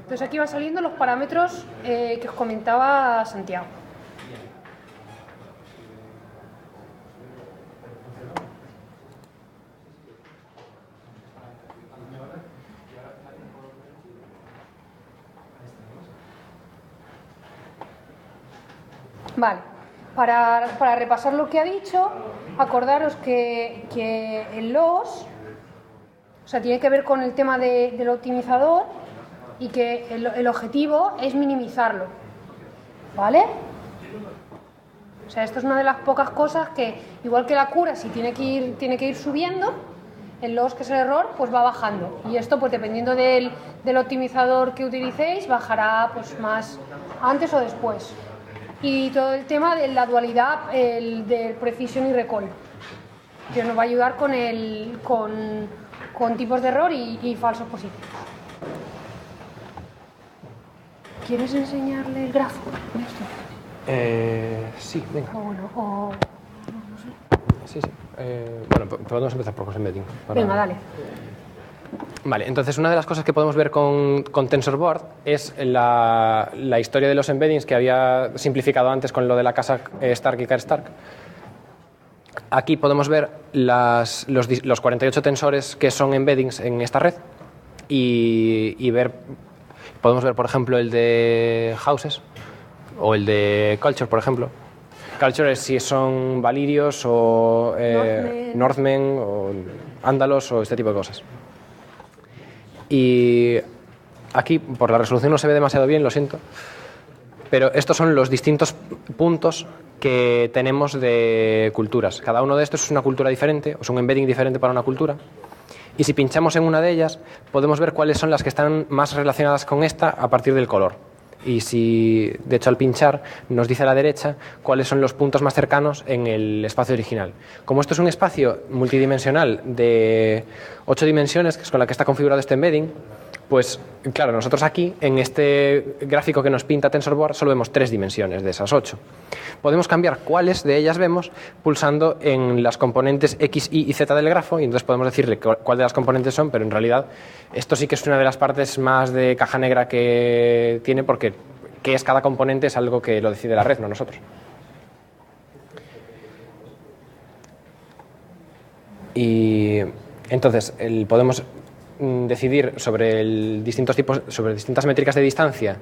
Entonces aquí van saliendo los parámetros que os comentaba Santiago. Vale, para repasar lo que ha dicho, acordaros que el loss, o sea, tiene que ver con el tema del optimizador y que el objetivo es minimizarlo, ¿vale? O sea, esto es una de las pocas cosas que, igual que la cura, si tiene que ir subiendo, el loss, que es el error, pues va bajando. Y esto, pues dependiendo del optimizador que utilicéis, bajará pues más antes o después. Y todo el tema de la dualidad de precision y recall, que nos va a ayudar con tipos de error y falsos positivos. ¿Quieres enseñarle el grafo? Sí, venga. No sé. Sí. Bueno, podemos empezar por embedding. Venga, dale. Vale, entonces una de las cosas que podemos ver con TensorBoard es la historia de los embeddings que había simplificado antes con lo de la casa Stark y K-Stark. Aquí podemos ver los 48 tensores que son embeddings en esta red y podemos ver, por ejemplo, el de Houses o el de Culture, por ejemplo. Culture es si son valirios o Northmen o Ándalos o este tipo de cosas. Y aquí, por la resolución no se ve demasiado bien, lo siento, pero estos son los distintos puntos que tenemos de culturas. Cada uno de estos es una cultura diferente, o es un embedding diferente para una cultura. Y si pinchamos en una de ellas, podemos ver cuáles son las que están más relacionadas con esta a partir del color. Y si, de hecho, al pinchar nos dice a la derecha cuáles son los puntos más cercanos en el espacio original. Como esto es un espacio multidimensional de 8 dimensiones, que es con la que está configurado este embedding, pues claro, nosotros aquí, en este gráfico que nos pinta TensorBoard, solo vemos 3 dimensiones de esas 8. Podemos cambiar cuáles de ellas vemos pulsando en las componentes X, Y y Z del grafo, y entonces podemos decirle cuál de las componentes son, pero en realidad esto sí que es una de las partes más de caja negra que tiene, porque qué es cada componente es algo que lo decide la red, no nosotros. Y entonces podemos decidir sobre distintas métricas de distancia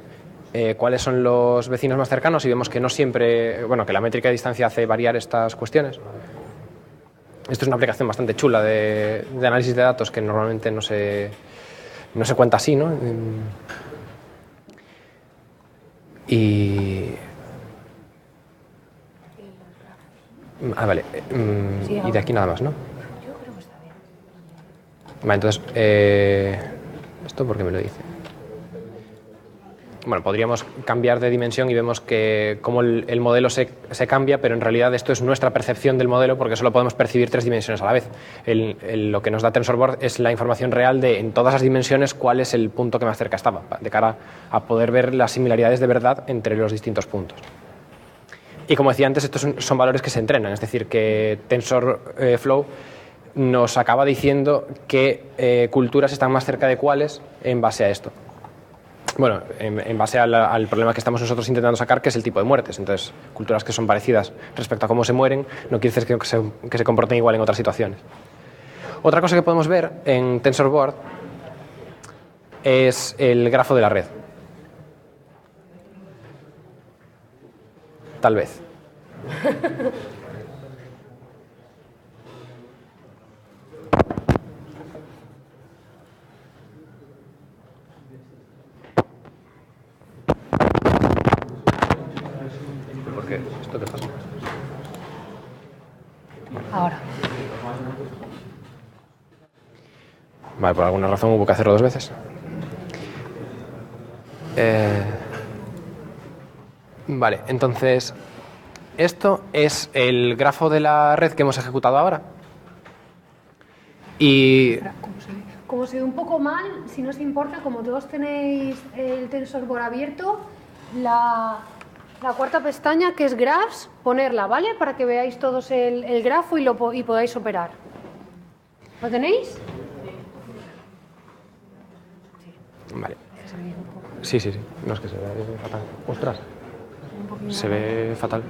cuáles son los vecinos más cercanos, y vemos que no siempre, que la métrica de distancia hace variar estas cuestiones. Esto es una aplicación bastante chula de análisis de datos que normalmente no se cuenta así, ¿no? Vale. Y de aquí nada más, ¿no? Yo creo que está bien. Vale, entonces, ¿esto por qué me lo dice? Bueno, podríamos cambiar de dimensión y vemos que cómo el modelo se cambia, pero en realidad esto es nuestra percepción del modelo, porque solo podemos percibir 3 dimensiones a la vez. Lo que nos da TensorBoard es la información real de, en todas las dimensiones, cuál es el punto que más cerca estaba, de cara a poder ver las similaridades de verdad entre los distintos puntos. Y como decía antes, estos son valores que se entrenan, es decir, que TensorFlow nos acaba diciendo qué culturas están más cerca de cuáles en base a esto. Bueno, en base al problema que estamos nosotros intentando sacar, que es el tipo de muertes. Entonces, culturas que son parecidas respecto a cómo se mueren, no quiere decir que se comporten igual en otras situaciones. Otra cosa que podemos ver en TensorBoard es el grafo de la red. Tal vez. ¿Por qué? ¿Esto qué pasa? Ahora. Vale, por alguna razón hubo que hacerlo 2 veces. Vale, entonces, esto es el grafo de la red que hemos ejecutado ahora. Y Como se ve un poco mal, si no os importa, como todos tenéis el TensorBoard abierto, la cuarta pestaña, que es Graphs, ponerla, ¿vale? Para que veáis todos el grafo y podáis operar. ¿Lo tenéis? Vale. Sí. No es que se ve fatal. ¡Ostras! Se ve fatal.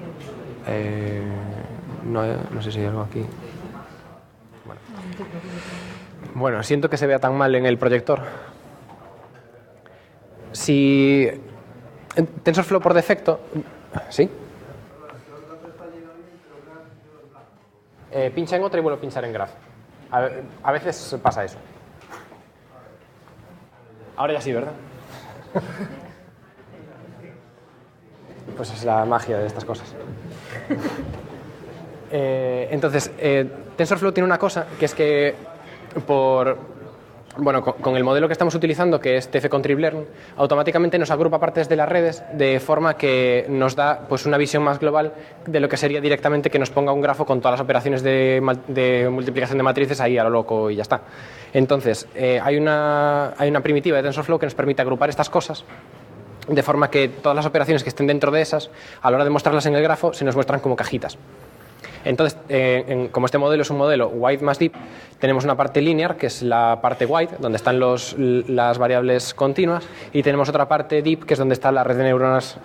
No sé si hay algo aquí. Bueno, siento que se vea tan mal en el proyector. Si TensorFlow por defecto... ¿Sí? Pincha en otra y vuelvo a pinchar en Graph. A veces pasa eso. Ahora ya sí, ¿verdad? Pues es la magia de estas cosas. Entonces, TensorFlow tiene una cosa, que es que con el modelo que estamos utilizando, que es tf-contrib-learn, automáticamente nos agrupa partes de las redes de forma que nos da pues, una visión más global de lo que sería directamente que nos ponga un grafo con todas las operaciones de multiplicación de matrices ahí a lo loco y ya está. Entonces, hay una primitiva de TensorFlow que nos permite agrupar estas cosas de forma que todas las operaciones que estén dentro de esas, a la hora de mostrarlas en el grafo, se nos muestran como cajitas. Entonces, como este modelo es un modelo wide más deep, tenemos una parte linear, que es la parte wide, donde están las variables continuas, y tenemos otra parte deep, que es donde está la red de neuronas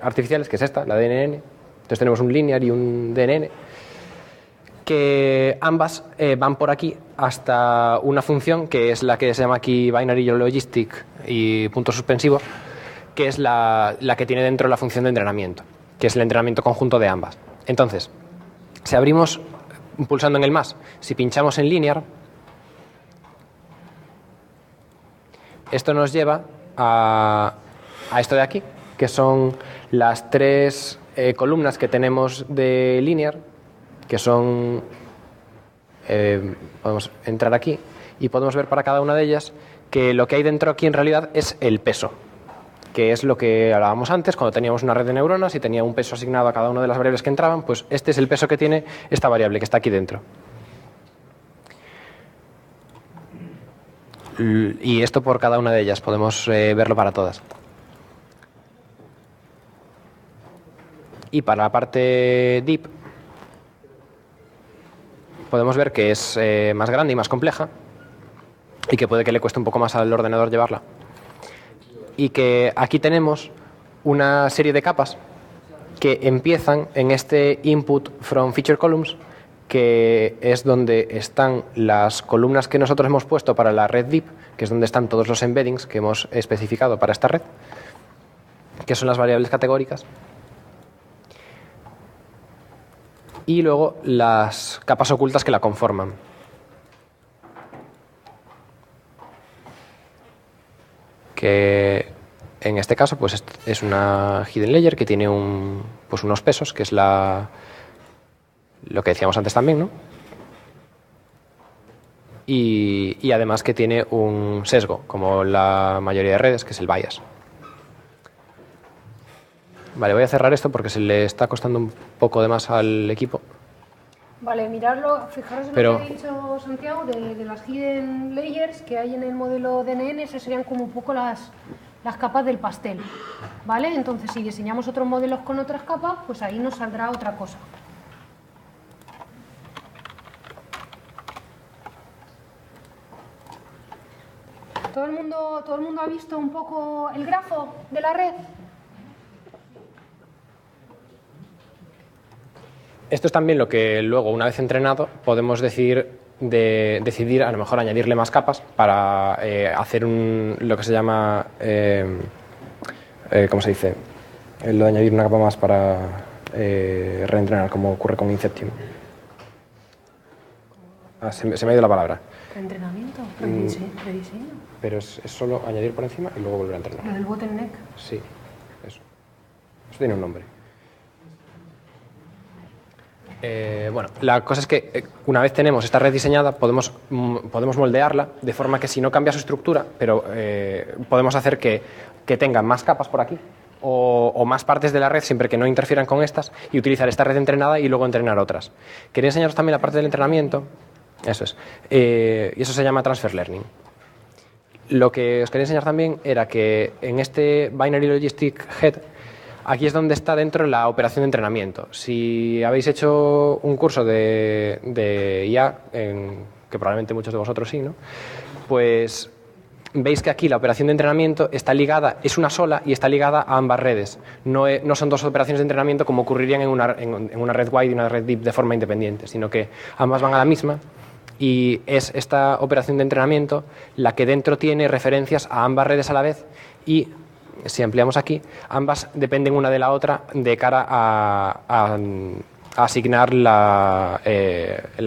artificiales, que es esta, la DNN. Entonces tenemos un linear y un DNN, que ambas van por aquí hasta una función, que es la que se llama aquí binary logistic y punto suspensivo, que es la que tiene dentro la función de entrenamiento, que es el entrenamiento conjunto de ambas. Entonces, si abrimos pulsando en el más, si pinchamos en linear, esto nos lleva a esto de aquí, que son las 3 columnas que tenemos de linear, que son... podemos entrar aquí y podemos ver para cada una de ellas que lo que hay dentro aquí en realidad es el peso, que es lo que hablábamos antes, cuando teníamos una red de neuronas y tenía un peso asignado a cada una de las variables que entraban, pues este es el peso que tiene esta variable que está aquí dentro. Y esto por cada una de ellas, podemos verlo para todas. Y para la parte deep, podemos ver que es más grande y más compleja, y que puede que le cueste un poco más al ordenador llevarla. Y que aquí tenemos una serie de capas que empiezan en este input from feature columns, que es donde están las columnas que nosotros hemos puesto para la red deep, que es donde están todos los embeddings que hemos especificado para esta red, que son las variables categóricas. Y luego las capas ocultas que la conforman. Que en este caso pues es una hidden layer que tiene unos pesos, que es lo que decíamos antes también, ¿no? Y además que tiene un sesgo, como la mayoría de redes, que es el bias. Vale, voy a cerrar esto porque se le está costando un poco de más al equipo. Vale, miradlo, fijaros en lo que ha dicho Santiago de las hidden layers que hay en el modelo DNN, esas serían como un poco las las capas del pastel, ¿vale? Entonces, si diseñamos otros modelos con otras capas, pues ahí nos saldrá otra cosa. ¿Todo el mundo ha visto un poco el grafo de la red? Esto es también lo que luego, una vez entrenado, podemos decidir a lo mejor añadirle más capas para hacer lo que se llama, ¿cómo se dice? Lo de añadir una capa más para reentrenar, como ocurre con Inception. Se me ha ido la palabra. ¿Reentrenamiento? ¿Rediseño? Pero es solo añadir por encima y luego volver a entrenar. ¿Lo del bottleneck? Sí, eso. Eso tiene un nombre. Bueno, la cosa es que una vez tenemos esta red diseñada, podemos moldearla de forma que si no cambia su estructura, pero podemos hacer que tenga más capas por aquí o más partes de la red siempre que no interfieran con estas y utilizar esta red entrenada y luego entrenar otras. Quería enseñaros también la parte del entrenamiento, eso es, y eso se llama Transfer Learning. Lo que os quería enseñar también era que en este Binary Logistic Head aquí es donde está dentro la operación de entrenamiento. Si habéis hecho un curso de IA, que probablemente muchos de vosotros sí, ¿no? Pues veis que aquí la operación de entrenamiento está ligada, es una sola y está ligada a ambas redes. No son dos operaciones de entrenamiento como ocurrirían en una red wide y una red deep de forma independiente, sino que ambas van a la misma y es esta operación de entrenamiento la que dentro tiene referencias a ambas redes a la vez y si ampliamos aquí, ambas dependen una de la otra de cara a asignar la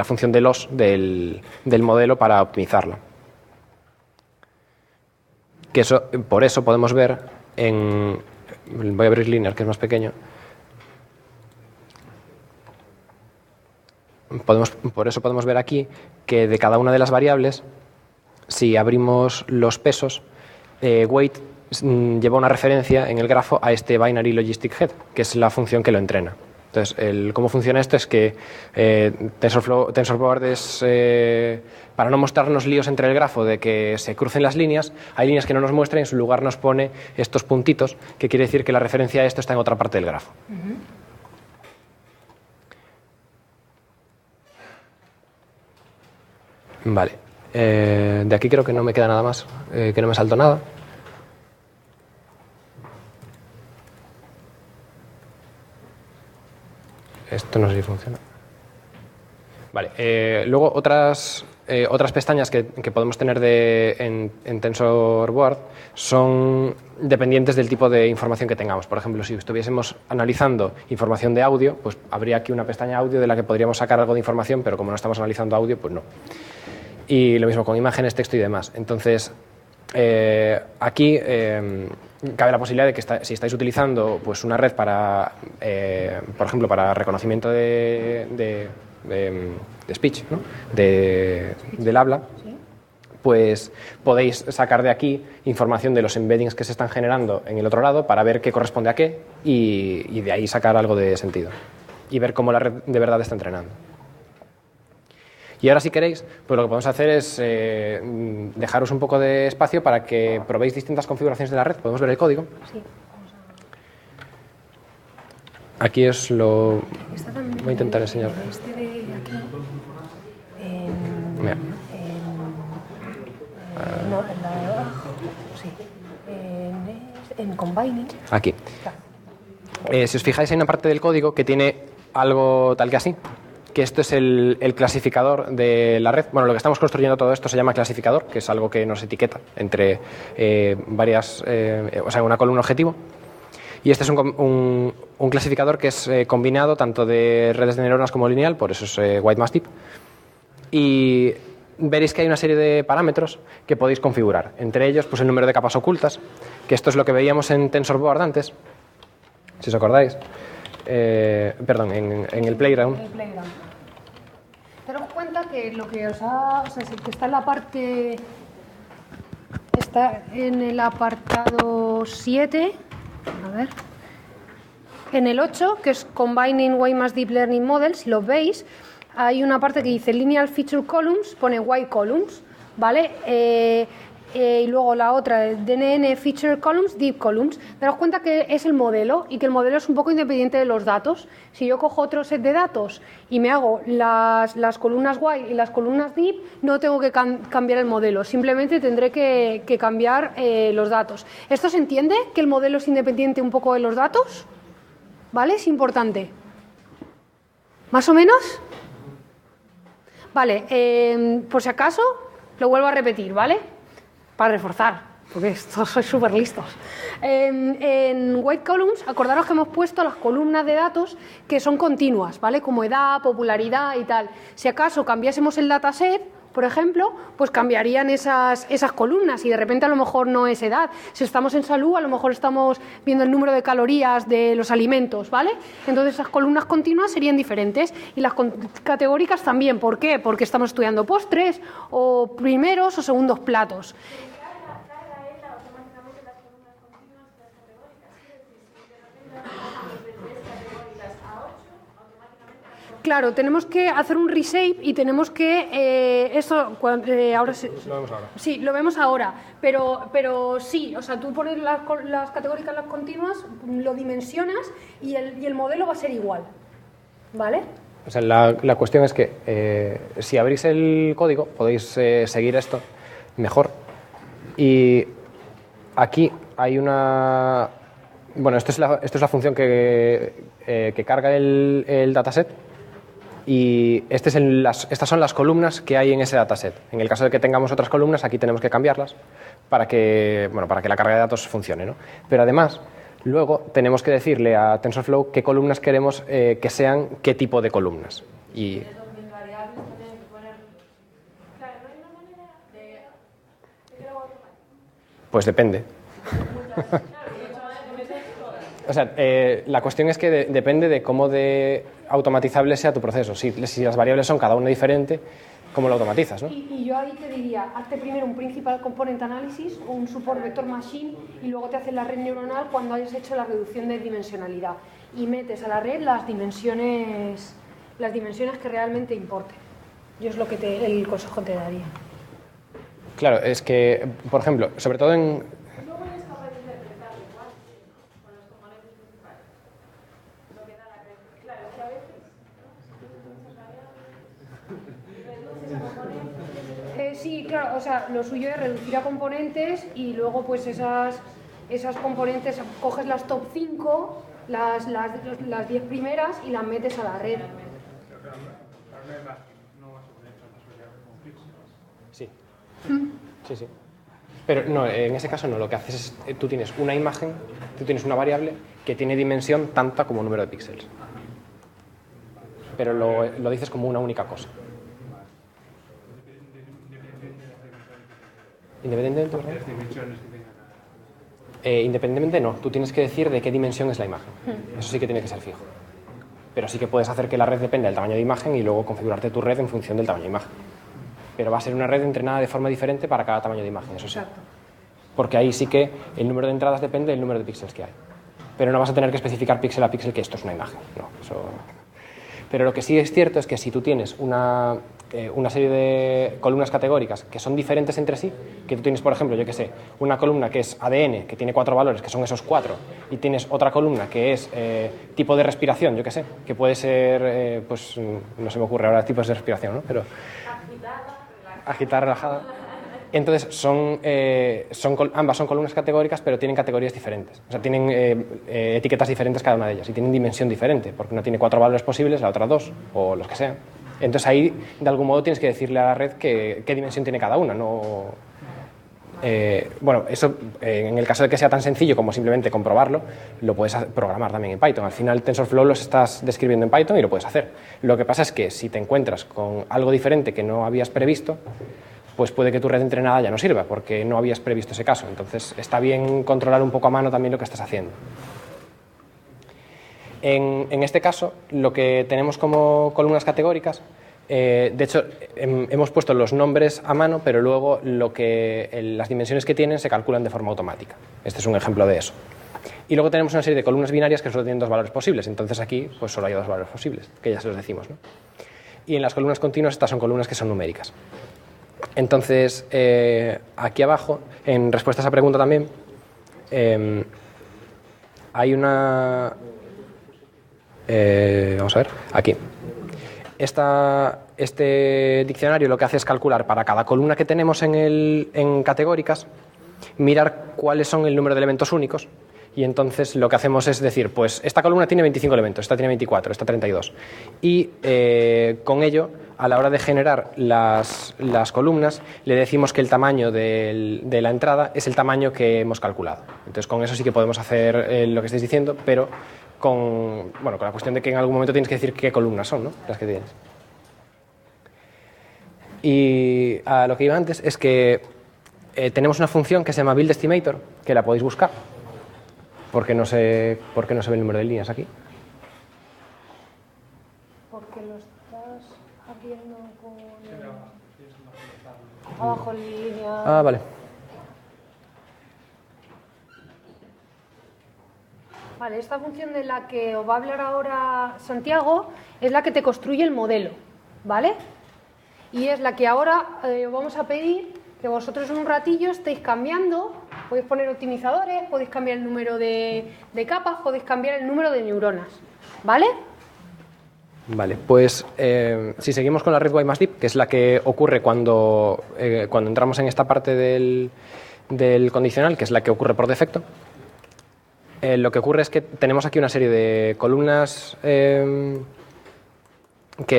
función de loss del modelo para optimizarla. Que eso, por eso podemos ver voy a abrir Linear, que es más pequeño. Por eso podemos ver aquí que de cada una de las variables, si abrimos los pesos, weight lleva una referencia en el grafo a este Binary Logistic Head, que es la función que lo entrena. Entonces, cómo funciona esto es que TensorBoard es, para no mostrarnos líos entre el grafo de que se crucen las líneas, hay líneas que no nos muestra y en su lugar nos pone estos puntitos, que quiere decir que la referencia a esto está en otra parte del grafo. Vale. De aquí creo que no me queda nada más, que no me salto nada. Esto no sé si funciona. Vale, luego otras pestañas que podemos tener en TensorBoard son dependientes del tipo de información que tengamos. Por ejemplo, si estuviésemos analizando información de audio, pues habría aquí una pestaña audio de la que podríamos sacar algo de información, pero como no estamos analizando audio, pues no. Y lo mismo con imágenes, texto y demás. Entonces, aquí cabe la posibilidad de que si estáis utilizando pues, una red para, por ejemplo, para reconocimiento de speech, ¿no? del habla, pues podéis sacar de aquí información de los embeddings que se están generando en el otro lado para ver qué corresponde a qué y de ahí sacar algo de sentido y ver cómo la red de verdad está entrenando. Y ahora, si queréis, pues lo que podemos hacer es dejaros un poco de espacio para que probéis distintas configuraciones de la red. ¿Podemos ver el código? Sí. Aquí os lo voy a intentar enseñar. Este de aquí, Mira. en Combining. Aquí. Si os fijáis, hay una parte del código que tiene algo tal que así. Que esto es el clasificador de la red. Bueno, lo que estamos construyendo todo esto se llama clasificador, que es algo que nos etiqueta entre varias, o sea, una columna objetivo. Y este es un clasificador que es combinado tanto de redes de neuronas como lineal, por eso es White Mass Deep. Y veréis que hay una serie de parámetros que podéis configurar. Entre ellos, pues el número de capas ocultas, que esto es lo que veíamos en TensorBoard antes, si os acordáis. Perdón, en el Playground. Daros cuenta que lo que os ha, o sea, que está en la parte, está en el apartado 7, a ver, en el 8, que es Combining White Mass Deep Learning Models, si lo veis, hay una parte que dice Lineal Feature Columns, pone White Columns, ¿vale? y luego la otra, DNN Feature Columns, Deep Columns. Daros cuenta que es el modelo y que el modelo es un poco independiente de los datos. Si yo cojo otro set de datos y me hago las columnas while y las columnas deep, no tengo que cambiar el modelo, simplemente tendré que cambiar los datos. ¿Esto se entiende? ¿Que el modelo es independiente un poco de los datos? ¿Vale? Es importante. ¿Más o menos? Vale, por si acaso, lo vuelvo a repetir, ¿vale? Para reforzar, porque estos sois súper listos. En White Columns, acordaros que hemos puesto las columnas de datos que son continuas, ¿vale? Como edad, popularidad y tal. Si acaso cambiásemos el dataset, por ejemplo, pues cambiarían esas columnas y de repente a lo mejor no es edad. Si estamos en salud, a lo mejor estamos viendo el número de calorías de los alimentos, ¿vale? Entonces esas columnas continuas serían diferentes y las categóricas también. ¿Por qué? Porque estamos estudiando postres o primeros o segundos platos. Claro, tenemos que hacer un reshape y tenemos que... ahora sí, Lo vemos ahora. Sí, lo vemos ahora, pero sí, o sea, tú pones las categóricas, las continuas, lo dimensionas y el modelo va a ser igual, ¿vale? O sea, la cuestión es que si abrís el código podéis seguir esto mejor. Y aquí hay una... Bueno, esto es la función que carga el dataset. Y estas son las columnas que hay en ese dataset. En el caso de que tengamos otras columnas, aquí tenemos que cambiarlas para que la carga de datos funcione, ¿no? Pero además, luego tenemos que decirle a TensorFlow qué columnas queremos que sean qué tipo de columnas. Y pues depende. O sea, la cuestión es que depende de cómo de automatizable sea tu proceso. Si las variables son cada una diferente, ¿cómo lo automatizas, no? Y yo ahí te diría, hazte primero un Principal Component Analysis o un Support Vector Machine y luego te haces la red neuronal cuando hayas hecho la reducción de dimensionalidad y metes a la red las dimensiones que realmente importen. Yo es lo que el consejo te daría. Claro, es que, por ejemplo, sobre todo en... Sí, claro, o sea, lo suyo es reducir a componentes y luego pues esas componentes coges las top 5, las 10 primeras y las metes a la red. Sí. Sí. Pero no, en ese caso no, lo que haces es, tú tienes una imagen, tú tienes una variable que tiene dimensión tanta como número de píxeles. Pero lo dices como una única cosa. Independientemente, independientemente no, tú tienes que decir de qué dimensión es la imagen. Eso sí que tiene que ser fijo. Pero sí que puedes hacer que la red dependa del tamaño de imagen y luego configurarte tu red en función del tamaño de imagen. Pero va a ser una red entrenada de forma diferente para cada tamaño de imagen, eso sí. Exacto. Porque ahí sí que el número de entradas depende del número de píxeles que hay. Pero no vas a tener que especificar píxel a píxel que esto es una imagen. No, eso... Pero lo que sí es cierto es que si tú tienes una serie de columnas categóricas que son diferentes entre sí, que tú tienes, por ejemplo, yo que sé, una columna que es ADN, que tiene 4 valores, que son esos 4, y tienes otra columna que es tipo de respiración, yo que sé, que puede ser, pues no se me ocurre ahora tipos de respiración, ¿no? Pero agitada, relajada. Entonces, ambas son columnas categóricas, pero tienen categorías diferentes. O sea, tienen etiquetas diferentes cada una de ellas y tienen dimensión diferente, porque una tiene 4 valores posibles, la otra 2, o los que sean. Entonces, ahí, de algún modo, tienes que decirle a la red qué dimensión tiene cada una. No, bueno, eso, en el caso de que sea tan sencillo como simplemente comprobarlo, lo puedes programar también en Python. Al final, TensorFlow los estás describiendo en Python y lo puedes hacer. Lo que pasa es que si te encuentras con algo diferente que no habías previsto, pues puede que tu red entrenada ya no sirva, porque no habías previsto ese caso. Entonces, está bien controlar un poco a mano también lo que estás haciendo. En este caso, lo que tenemos como columnas categóricas, de hecho, hemos puesto los nombres a mano, pero luego las dimensiones que tienen se calculan de forma automática. Este es un ejemplo de eso. Y luego tenemos una serie de columnas binarias que solo tienen 2 valores posibles. Entonces, aquí pues solo hay 2 valores posibles, que ya se los decimos, ¿no? Y en las columnas continuas, estas son columnas que son numéricas. Entonces, aquí abajo, en respuesta a esa pregunta también, hay una... vamos a ver, aquí. Este diccionario lo que hace es calcular para cada columna que tenemos en categóricas, mirar cuáles son el número de elementos únicos. Y entonces lo que hacemos es decir, pues esta columna tiene 25 elementos, esta tiene 24, esta 32. Y con ello, a la hora de generar las columnas, le decimos que el tamaño de la entrada es el tamaño que hemos calculado. Entonces con eso sí que podemos hacer lo que estáis diciendo, pero con la cuestión de que en algún momento tienes que decir qué columnas son, ¿no? Las que tienes. Y a lo que iba antes es que tenemos una función que se llama buildEstimator, que la podéis buscar. Porque no se ve el número de líneas aquí. Porque lo estás abriendo con abajo en línea. Ah, vale. Vale, esta función de la que os va a hablar ahora Santiago es la que te construye el modelo, ¿vale? Y es la que ahora os vamos a pedir que vosotros en un ratillo estéis cambiando. Podéis poner optimizadores, podéis cambiar el número de capas, podéis cambiar el número de neuronas, ¿vale? Vale, pues si seguimos con la red Y más deep, que es la que ocurre cuando entramos en esta parte del condicional, que es la que ocurre por defecto, lo que ocurre es que tenemos aquí una serie de columnas que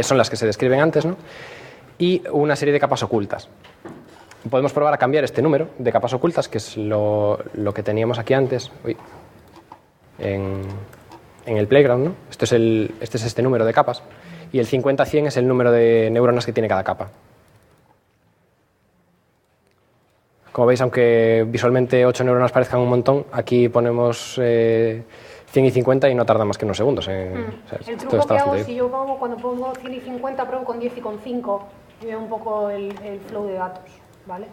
son las que se describen antes, ¿no? Y una serie de capas ocultas. Podemos probar a cambiar este número de capas ocultas, que es lo que teníamos aquí antes, en el playground, ¿no? Este es este número de capas, y el 50-100 es el número de neuronas que tiene cada capa. Como veis, aunque visualmente 8 neuronas parezcan un montón, aquí ponemos 100 y 50 y no tarda más que unos segundos. El truco que hago, si yo cuando pongo 100 y 50, pruebo con 10 y con 5, y veo un poco el flow de datos. ¿Vale?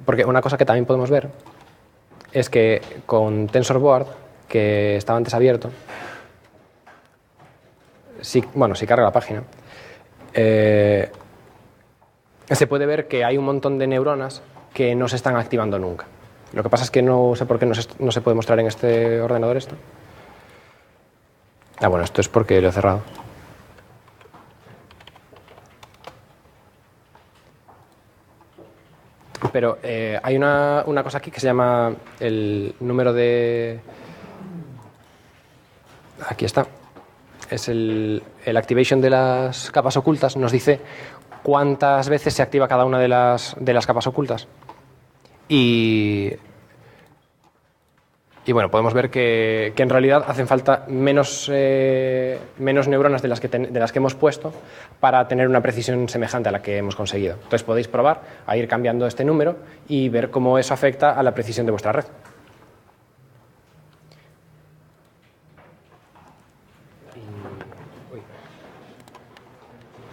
Porque una cosa que también podemos ver es que con TensorBoard, que estaba antes abierto, si carga la página, se puede ver que hay un montón de neuronas que no se están activando nunca. Lo que pasa es que no sé por qué no se puede mostrar en este ordenador esto. Ah, bueno, esto es porque lo he cerrado. Pero hay una cosa aquí que se llama el número de... Aquí está. Es el activation de las capas ocultas. Nos dice cuántas veces se activa cada una de las capas ocultas. Y bueno, podemos ver que en realidad hacen falta menos neuronas de las que hemos puesto para tener una precisión semejante a la que hemos conseguido. Entonces podéis probar a ir cambiando este número y ver cómo eso afecta a la precisión de vuestra red.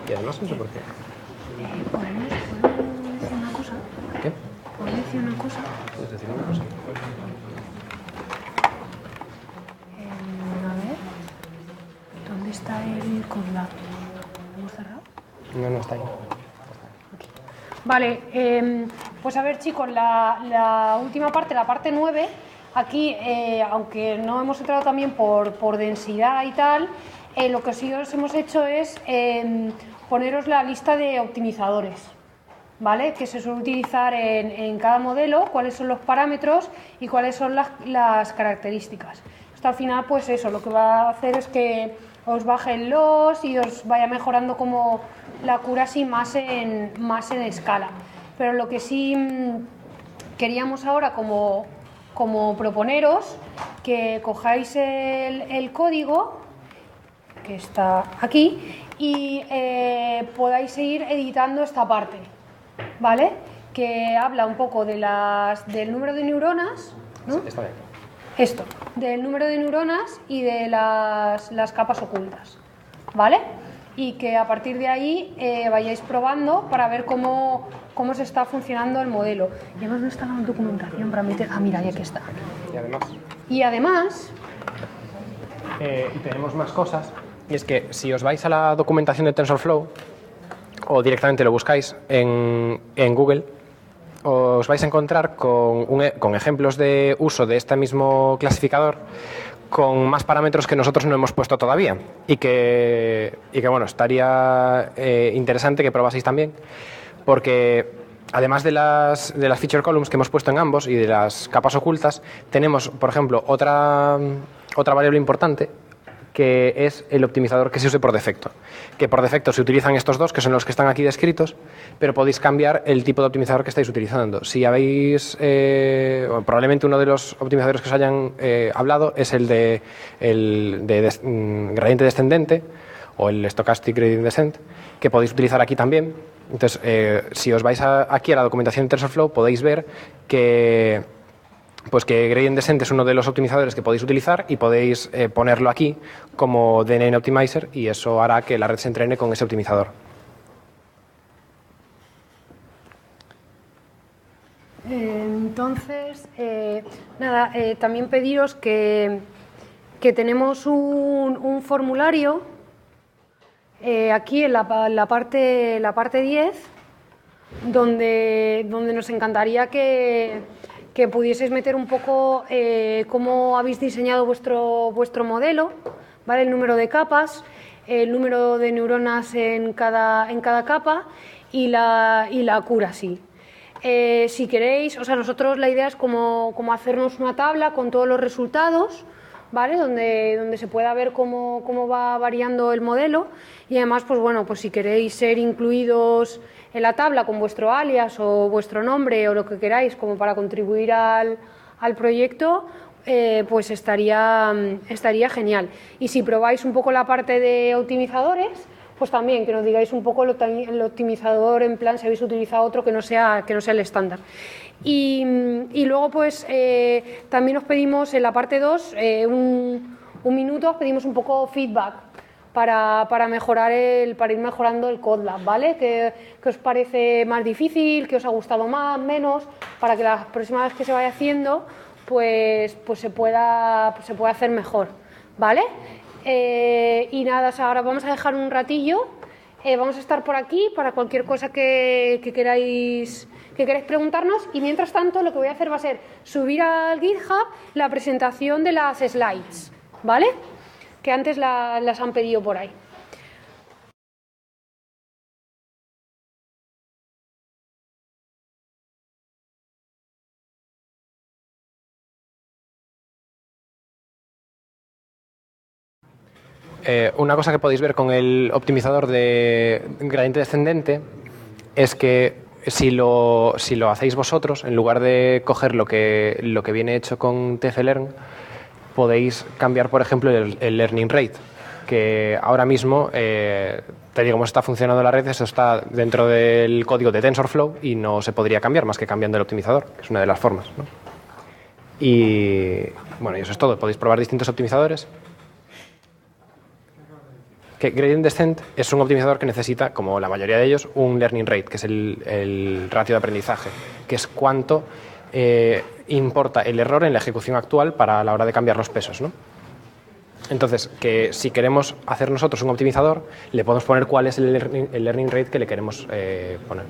Y además no sé por qué. ¿Podemos decir una cosa? ¿Qué? ¿Puedo decir una cosa? ¿Puedes decir una cosa? A ver, ¿dónde está el Colab? ¿Lo hemos cerrado? No está ahí. Vale, pues a ver chicos, la última parte, la parte 9, aquí, aunque no hemos entrado también por densidad y tal, lo que sí os hemos hecho es poneros la lista de optimizadores, ¿vale? Que se suele utilizar en cada modelo, cuáles son los parámetros y cuáles son las características. Esto al final, pues eso, lo que va a hacer es que os baje el loss y os vaya mejorando como la accuracy más en escala. Pero lo que sí queríamos ahora como proponeros que cojáis el código que está aquí y podáis seguir editando esta parte, ¿vale? Que habla un poco del número de neuronas, ¿no? Está bien. Esto, del número de neuronas y de las capas ocultas, ¿vale? Y que a partir de ahí vayáis probando para ver cómo se está funcionando el modelo. Y además no está la documentación para meter... Ah, mira, ya que está. Y además y tenemos más cosas. Y es que si os vais a la documentación de TensorFlow, o directamente lo buscáis en Google, os vais a encontrar con ejemplos de uso de este mismo clasificador con más parámetros que nosotros no hemos puesto todavía y que bueno, estaría interesante que probaseis también, porque además de las feature columns que hemos puesto en ambos y de las capas ocultas, tenemos, por ejemplo, otra variable importante, que es el optimizador que se use por defecto. Que por defecto se utilizan estos dos, que son los que están aquí descritos, pero podéis cambiar el tipo de optimizador que estáis utilizando. Si habéis, probablemente uno de los optimizadores que os hayan hablado es el de gradiente descendente o el stochastic gradient descent, que podéis utilizar aquí también. Entonces, si os vais aquí a la documentación de TensorFlow, podéis ver que Gradient Descent es uno de los optimizadores que podéis utilizar y podéis ponerlo aquí como DNN Optimizer y eso hará que la red se entrene con ese optimizador. Entonces, también pediros que tenemos un formulario aquí en la parte 10 donde nos encantaría que pudieseis meter un poco cómo habéis diseñado vuestro modelo, ¿vale? El número de capas, el número de neuronas en cada capa y la accuracy. Si queréis, o sea, nosotros la idea es como hacernos una tabla con todos los resultados, ¿vale? Donde se pueda ver cómo va variando el modelo y además, pues bueno, pues si queréis ser incluidos en la tabla con vuestro alias o vuestro nombre o lo que queráis como para contribuir al proyecto, pues estaría genial. Y si probáis un poco la parte de optimizadores, pues también que nos digáis un poco el optimizador, en plan si habéis utilizado otro que no sea el estándar. Y luego pues también os pedimos en la parte 2 un minuto, os pedimos un poco feedback para ir mejorando el CodeLab, ¿vale? ¿Qué os parece más difícil? ¿Qué os ha gustado más, menos? Para que la próxima vez que se vaya haciendo pues se pueda hacer mejor, ¿vale? Y nada, ahora vamos a dejar un ratillo, vamos a estar por aquí para cualquier cosa que queráis preguntarnos y mientras tanto lo que voy a hacer va a ser subir al GitHub la presentación de las slides, ¿vale? Que antes las han pedido por ahí. Una cosa que podéis ver con el optimizador de gradiente descendente es que si lo hacéis vosotros, en lugar de coger lo que viene hecho con TF-Learn, podéis cambiar, por ejemplo, el learning rate, que ahora mismo, tal y como está funcionando la red, eso está dentro del código de TensorFlow y no se podría cambiar más que cambiando el optimizador, que es una de las formas, ¿no? Y bueno, y eso es todo. Podéis probar distintos optimizadores. Que Gradient Descent es un optimizador que necesita, como la mayoría de ellos, un learning rate, que es el ratio de aprendizaje, que es cuánto importa el error en la ejecución actual para la hora de cambiar los pesos, ¿no? Entonces, que si queremos hacer nosotros un optimizador, le podemos poner cuál es el learning rate que le queremos poner.